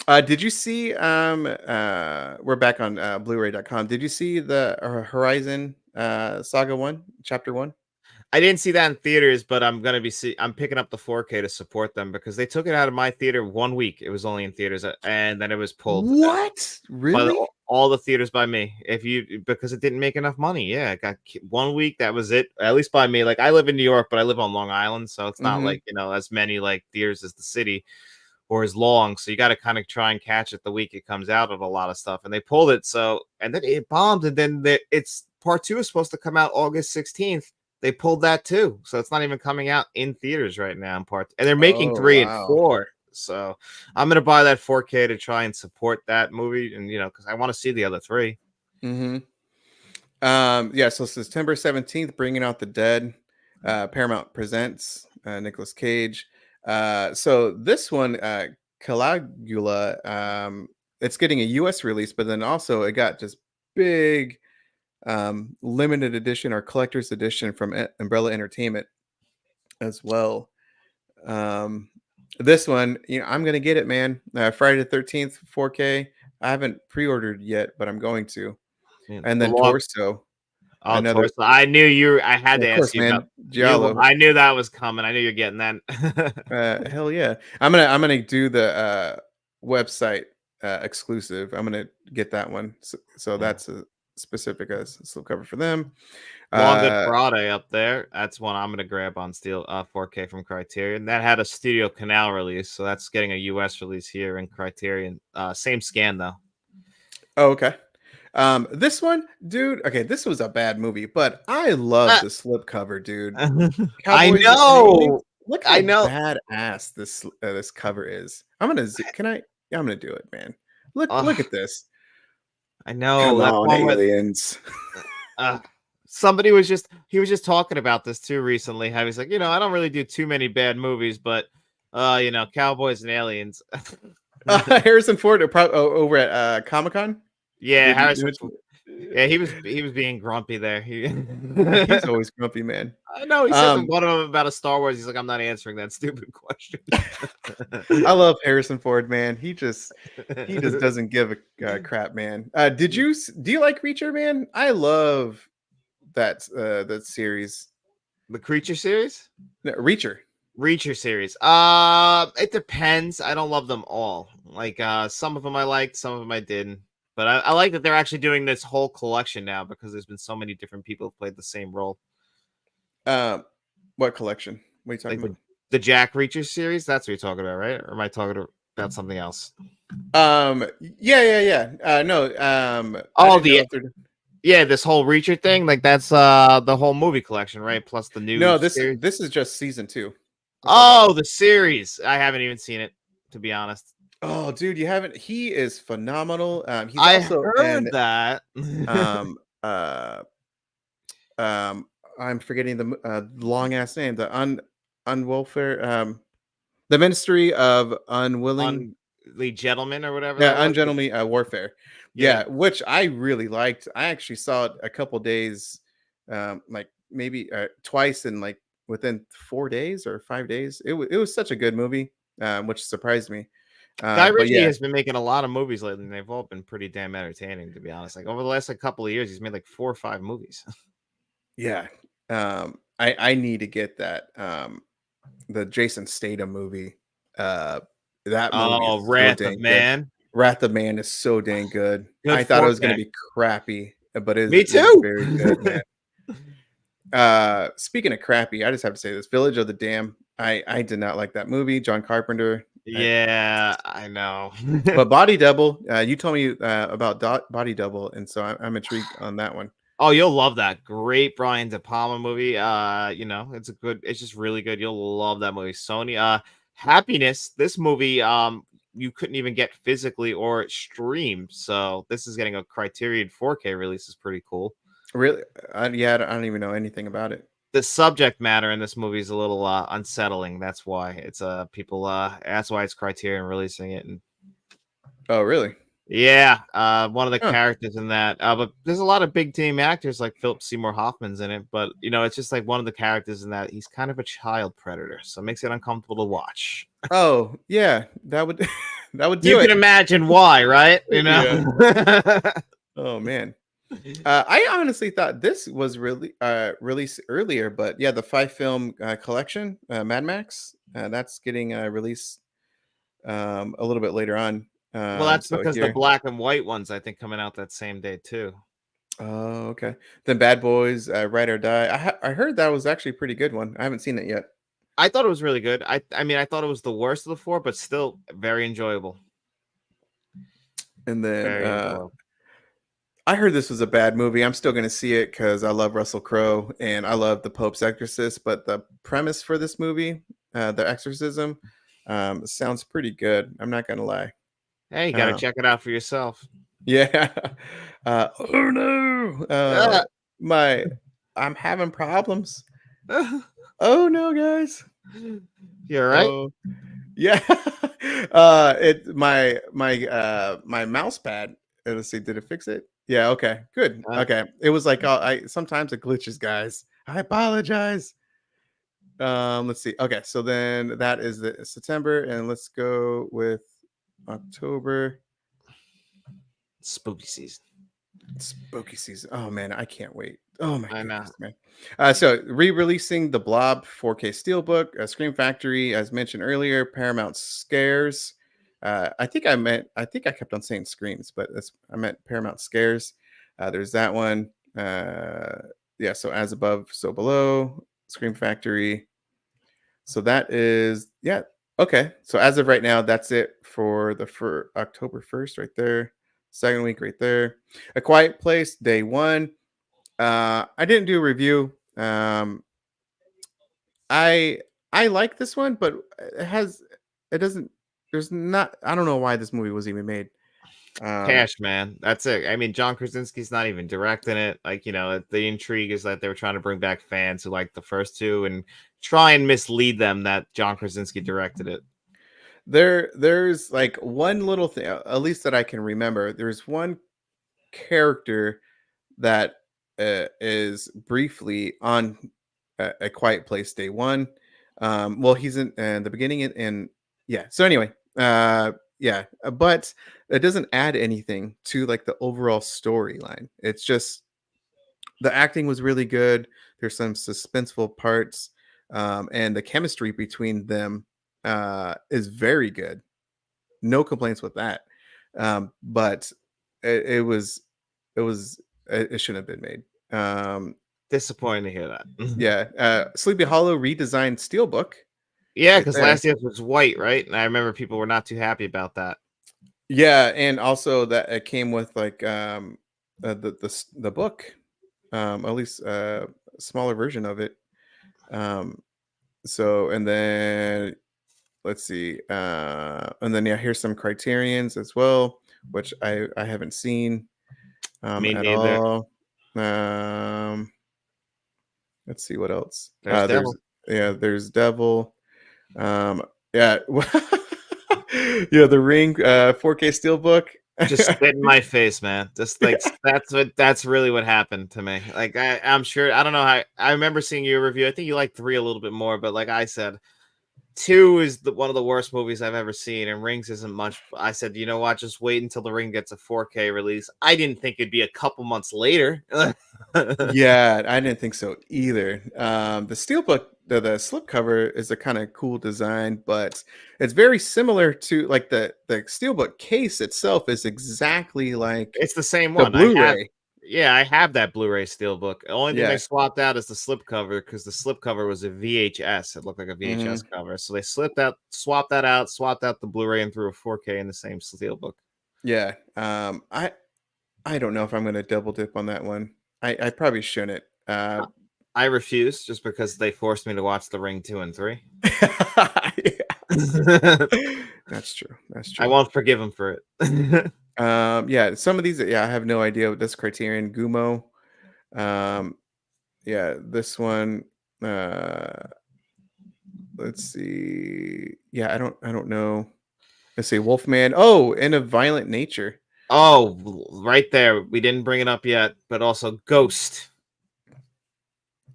Did you see we're back on blu-ray.com. Did you see the Horizon Saga 1, chapter 1? I didn't see that in theaters, but I'm picking up the 4K to support them because they took it out of my theater 1 week. It was only in theaters, and then it was pulled What? by Really? all the theaters by me. Because it didn't make enough money. Yeah, it got 1 week. That was it. At least by me. Like I live in New York, but I live on Long Island, so it's not Mm-hmm. like as many like theaters as the city or as long. So you got to kind of try and catch it the week it comes out of a lot of stuff. And they pulled it. So, and then it bombed. And then it's part two is supposed to come out August 16th. They pulled that too. So it's not even coming out in theaters right now in part. And they're making Oh, 3 and wow. 4. So I'm going to buy that 4K to try and support that movie. And, because I want to see the other 3. Mm-hmm. Yeah, so September 17th, Bringing Out the Dead, Paramount presents Nicolas Cage. So this one, Caligula, it's getting a US release, but then also it got just big limited edition or collector's edition from Umbrella Entertainment as well. Um, this one, I'm gonna get it, man. Friday the 13th, 4K. I haven't pre-ordered yet, but I'm going to. And The then long Torso, Oh, another. Torso. I knew you. I had Yeah, to of ask course, you about man. Giallo. I knew that was coming. I knew you're getting that. Hell yeah. I'm gonna do the website exclusive. I'm gonna get that one. So Yeah. that's a specific slipcover for them. Long Good Uh Friday up there. That's one I'm gonna grab on Steel 4K from Criterion. That had a Studio Canal release, so that's getting a US release here in Criterion. Same scan though. oh, okay. This one, dude. Okay, this was a bad movie, but I love Uh, the slipcover, dude. I Cowboys and aliens. know. Look I how know. badass this cover is. I'm gonna. Can I? Yeah, I'm gonna do it, man. Look Ugh, at this. I know. Come That's on, one with aliens. uh, somebody was just talking about this too recently. How he's like, I don't really do too many bad movies, but Cowboys and Aliens. Harrison Ford over at Comic Con. Yeah, Did you? Harrison. Yeah, he was being grumpy there. He's always grumpy, man. I know he said to Um, one of them about a Star Wars. He's like, I'm not answering that stupid question. I love Harrison Ford, man. He just doesn't give a crap, man. Do you like Reacher, man? I love that series. The Creature series, No, Reacher. Reacher series. It depends. I don't love them all. Like, some of them I liked, some of them I didn't. But I like that they're actually doing this whole collection now because there's been so many different people who played the same role. Um, what collection? What are you talking Like about? the Jack Reacher series. That's what you're talking about, right? Or am I talking about something else? Yeah. No, I Oh, didn't know if they're. this whole Reacher thing. Like that's the whole movie collection, right? Plus the new No, series. this is just season 2. That's all that Oh, is. the series. I haven't even seen it, to be honest. Oh, dude, you haven't. He is phenomenal. He's I also in heard that. um uh um I'm forgetting the long ass name. The unwelfare the Ministry of Unwilling. Unleashed Gentleman or whatever that was. Ungentlemanly warfare. Yeah. Yeah, which I really liked. I actually saw it a couple days, like maybe twice in like within 4 days or 5 days. It was such a good movie, which surprised me. Guy But Ritchie yeah, has been making a lot of movies lately, and they've all been pretty damn entertaining, to be honest. Like over the last couple of years, he's made like 4 or 5 movies. yeah. I need to get that the Jason Statham movie. Uh, that movie Oh, is so Wrath of dang good. Man. Wrath of Man is so dang good. Good I thought it was 4K. gonna be crappy, but Me it's too. very good, man. Speaking of crappy, I just have to say this: Village of the Dam. I did not like that movie. John Carpenter. Yeah, I know. But Body Double. You told me about Body Double, and so I'm intrigued on that one. Oh, you'll love that. Great Brian De Palma movie. It's just really good. You'll love that movie. Sony, Happiness. This movie, you couldn't even get physically or streamed. So this is getting a Criterion 4K release. Is pretty cool. Really? Yeah, I don't even know anything about it. The subject matter in this movie is a little unsettling. That's why it's people. That's why it's Criterion releasing it. And Oh, really? yeah, one of the Huh. characters in that. But there's a lot of big team actors like Philip Seymour Hoffman's in it. But it's just like one of the characters in that he's kind of a child predator, so it makes it uncomfortable to watch. Oh, yeah. That would that would You do can it. imagine why, right? Yeah. Oh man. I honestly thought this was really released earlier, but yeah, the 5 film collection, Mad Max, that's getting released a little bit later on. Well, that's So because the here, black and white ones, I think, coming out that same day too. oh okay, then Bad Boys, Ride or Die. I heard that was actually a pretty good one. I haven't seen it yet. I thought it was really good. I mean, I thought it was the worst of the four, but still very enjoyable. And then Very enjoyable. I heard this was a bad movie. I'm still going to see it because I love Russell Crowe and I love The Pope's Exorcist. But the premise for this movie, The Exorcism, sounds pretty good. I'm not going to lie. Hey, you got to Uh, check it out for yourself. yeah. Oh no. My, I'm having problems. Oh no, guys. You're right. Oh yeah. My mouse pad. Let's see, did it fix it? Yeah, okay. Good. Okay. It was like I sometimes it glitches, guys. I apologize. Let's see. Okay, so then that is the September, and let's go with October. Spooky season. Spooky season. Oh man, I can't wait. Oh my I know. goodness, man. So re-releasing the Blob 4K Steelbook, Scream Factory, as mentioned earlier, Paramount Scares. I think I kept on saying Screams, but I meant Paramount Scares. There's that one. Yeah, so As Above, So Below, Scream Factory. So that is yeah. Okay. So as of right now, that's it for October 1st, right there. Second week right there. A Quiet Place, day one. I didn't do a review. I I like this one, but it doesn't there's not I don't know why this movie was even made. Um Cash, man. That's it. I mean, John Krasinski's not even directing it. Like, the intrigue is that they were trying to bring back fans who liked the first two and try and mislead them that John Krasinski directed it. there's like one little thing, at least that I can remember. There's one character that is briefly on a Quiet Place day one. Well, he's in the beginning and yeah. So anyway, yeah, but it doesn't add anything to like the overall storyline. It's just the acting was really good. There's some suspenseful parts, and the chemistry between them is very good. No complaints with that. But it was it shouldn't have been made. Disappointing to hear that. Yeah, Sleepy Hollow redesigned Steelbook Yeah, right because there. last year was white, right? And I remember people were not too happy about that. Yeah, and also that it came with like the book, at least a smaller version of it. Um, so and then let's see, and then yeah, here's some criterions as well, which I haven't seen Me at neither. all. Um, let's see what else. There's There's Devil. yeah, there's Devil. Yeah, yeah, The Ring, 4K Steelbook. Just spit in my face, man. Just like that's really what happened to me. Like I'm sure I don't know how I remember seeing your review. I think you like three a little bit more, but like I said, two is one of the worst movies I've ever seen, and Rings isn't much. I said, you know what? Just wait until The Ring gets a 4K release. I didn't think it'd be a couple months later. Yeah, I didn't think so either. The Steelbook, the slipcover is a kind of cool design, but it's very similar to like the Steelbook case itself is exactly like It's the same the one. Blu-ray. I have that Blu-ray steelbook. The only thing they Yeah. swapped out is the slipcover because the slipcover was a VHS. It looked like a VHS Hmm. cover. So they swapped out the Blu-ray and threw a 4K in the same steelbook. Yeah. I don't know if I'm gonna double dip on that one. I probably shouldn't. I refuse just because they forced me to watch The Ring 2 and 3. Yeah. That's true. That's I true. won't forgive him for it. Yeah, some of these, yeah, I have no idea what this criterion. Gumo. Um, yeah, this one. Uh, let's see. Yeah, I don't know. Let's see, Wolfman. Oh, In a Violent Nature. Oh, right there. We didn't bring it up yet, but also Ghost.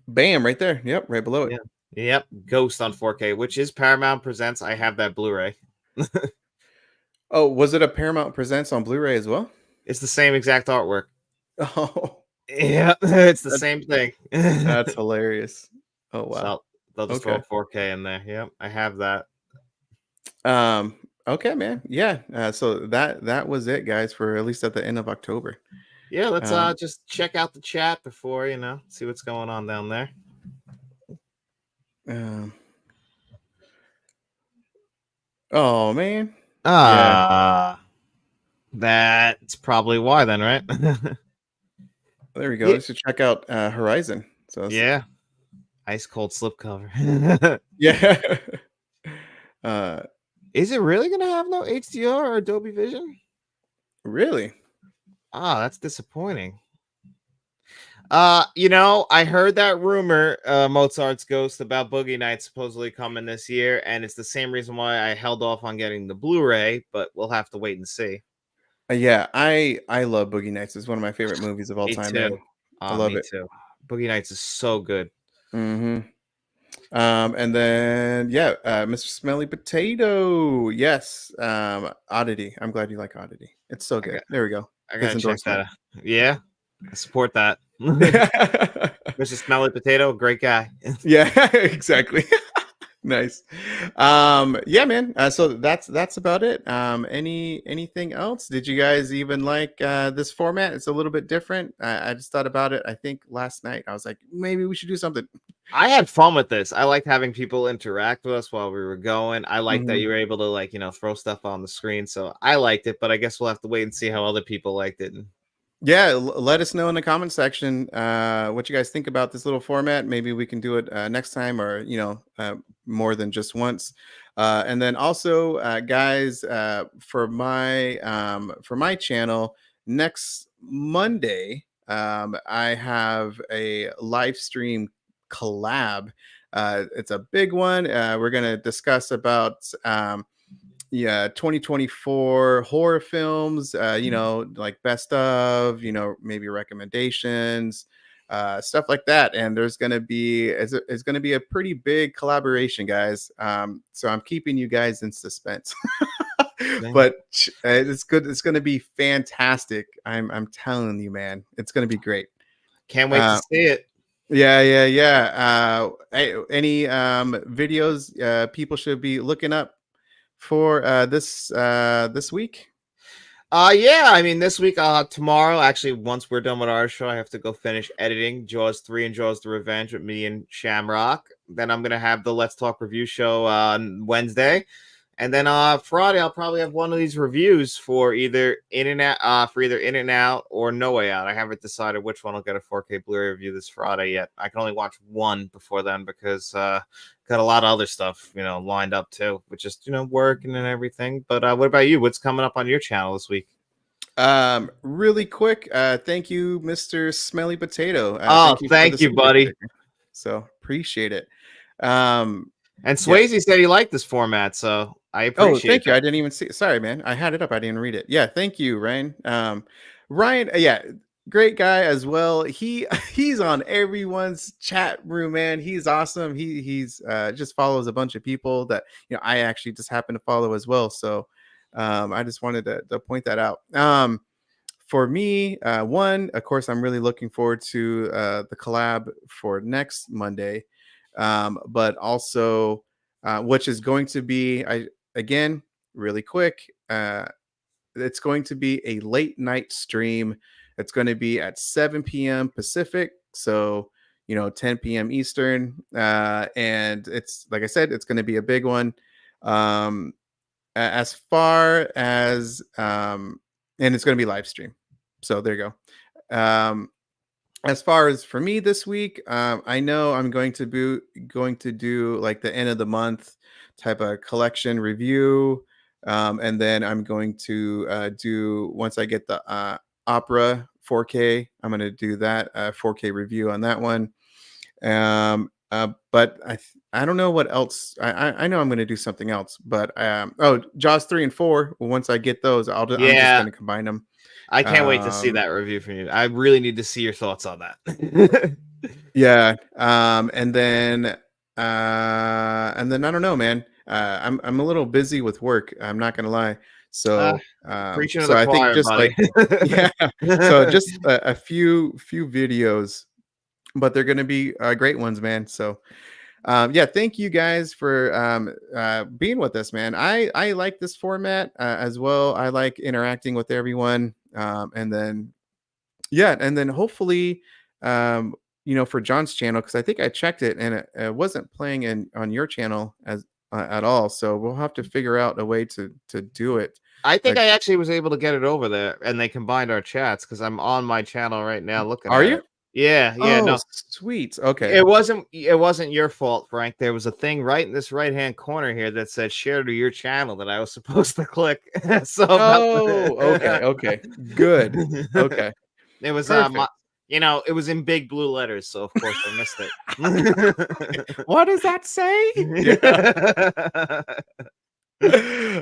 Bam, right there. Yep, right below it. Yeah. Yep, Ghost on 4K, which is Paramount Presents. I have that Blu-ray. Oh, was it a Paramount Presents on Blu-ray as well? It's the same exact artwork. Oh, Yeah, it's the that, same thing. that's hilarious. Oh wow. So they'll just throw Okay. a 4K in there. Yep, I have that. Um. Okay, man. Yeah. So that was it, guys, for at least at the end of October. Yeah, let's Um. just check out the chat before, see what's going on down there. um oh man. Yeah. Ah, that's probably why then, right? There we go. Yeah, We should check out Horizon. So yeah. Ice cold slipcover. yeah. uh. Is it really gonna have no HDR or Adobe Vision? Really? Ah, that's disappointing. I heard that rumor, Mozart's Ghost about Boogie Nights supposedly coming this year, and it's the same reason why I held off on getting the Blu-ray, but we'll have to wait and see. Yeah. I love Boogie Nights. It's one of my favorite movies of all Me time, too. man. I Ah, love me it. too. Boogie Nights is so good. Mm-hmm. And then yeah, Mr. Smelly Potato. Yes. Oddity. I'm glad you like Oddity. It's so I good. got There we go. I His gotta check that endorsement. out. Yeah, I support that. Mr. Smelly Potato, great guy. Yeah, exactly. Nice. Yeah, man. So that's about it. Anything else? Did you guys even like this format? It's a little bit different. I just thought about it. I think last night I was like, maybe we should do something. I had fun with this. I liked having people interact with us while we were going. I liked that Mhm. you were able to throw stuff on the screen. So I liked it, but I guess we'll have to wait and see how other people liked it. Yeah, let us know in the comment section what you guys think about this little format. Maybe we can do it next time, or more than just once. And then also, guys, for my channel next Monday, I have a live stream collab. It's a big one. We're gonna discuss about. Yeah, 2024 horror films, like best of, maybe recommendations, stuff like that. And there's going to be it's going to be a pretty big collaboration, guys. So I'm keeping you guys in suspense. Yeah. But it's good. It's going to be fantastic. I'm telling you, man, it's going to be great. Can't wait to Uh, see it. yeah, yeah, yeah. Any videos people should be looking up for this week? Yeah, I mean this week tomorrow, actually, once we're done with our show, I have to go finish editing Jaws 3 and Jaws the Revenge with me and Shamrock. Then I'm gonna have the Let's Talk review show on Wednesday. And then Friday, I'll probably have one of these reviews for either In and Out or No Way Out. I haven't decided which one I'll get a 4K Blu-ray review this Friday yet. I can only watch one before then because got a lot of other stuff, lined up too, with just working and everything. But what about you? What's coming up on your channel this week? Really quick, thank you, Mr. Smelly Potato. Oh, Thank you for the thank you, super buddy. sticker. So appreciate it. Um, And yeah. Swayze said he liked this format, so I Oh, appreciate thank you. that. I didn't even see. Sorry, man. I had it up. I didn't read it. Yeah, thank you, Ryan. Ryan, yeah, great guy as well. He's on everyone's chat room, man. He's awesome. He's just follows a bunch of people that I actually just happen to follow as well. So I just wanted to point that out. For me, one, of course, I'm really looking forward to the collab for next Monday, but also, which is going to be, again, really quick. It's going to be a late night stream. It's going to be at 7 p.m. Pacific, so 10 p.m. Eastern, and it's like I said, it's going to be a big one. As far as and it's going to be live stream. So there you go. As far as for me this week, I know I'm going to do like the end of the month type of collection review, and then I'm going to do once I get the opera 4K. I'm going to do that 4K review on that one. But I don't know what else. I know I'm going to do something else, but Jaws 3 and 4. Once I get those, I'm just Yeah, going to combine them. I can't wait to see that review from you. I really need to see your thoughts on that. Yeah. And then I don't know, man. I'm a little busy with work. I'm not gonna lie. So Preaching to so the I think choir, just buddy. like yeah, so just a few videos, but they're going to be great ones, man. So yeah, thank you guys for being with us, man. I like this format as well. I like interacting with everyone, and then yeah, and then hopefully, for John's channel, because I think I checked it and it wasn't playing on your channel as at all. So we'll have to figure out a way to do it. I think Uh, I actually was able to get it over there, and they combined our chats because I'm on my channel right now looking are at you? it. Yeah, yeah, Oh, no, sweet. Okay. it wasn't your fault, Frank. There was a thing right in this right hand corner here that said share to your channel that I was supposed to click. So about Oh, okay. Okay. Good. Okay. it was Perfect. it was in big blue letters, so of course I missed it. What does that say? Yeah.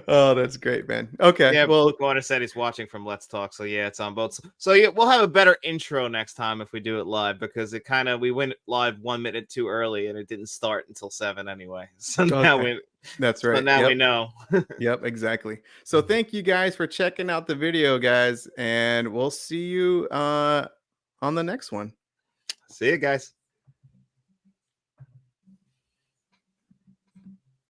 Oh, that's great, man. Okay. Yeah, Blue Well, Corner said he's watching from Let's Talk, so yeah, it's on both. So yeah, we'll have a better intro next time if we do it live because we went live 1 minute too early and it didn't start until 7 anyway. So now okay. we That's so right. now we Yep. know. Yep, exactly. So thank you guys for checking out the video, guys, and we'll see you on the next one. See you guys.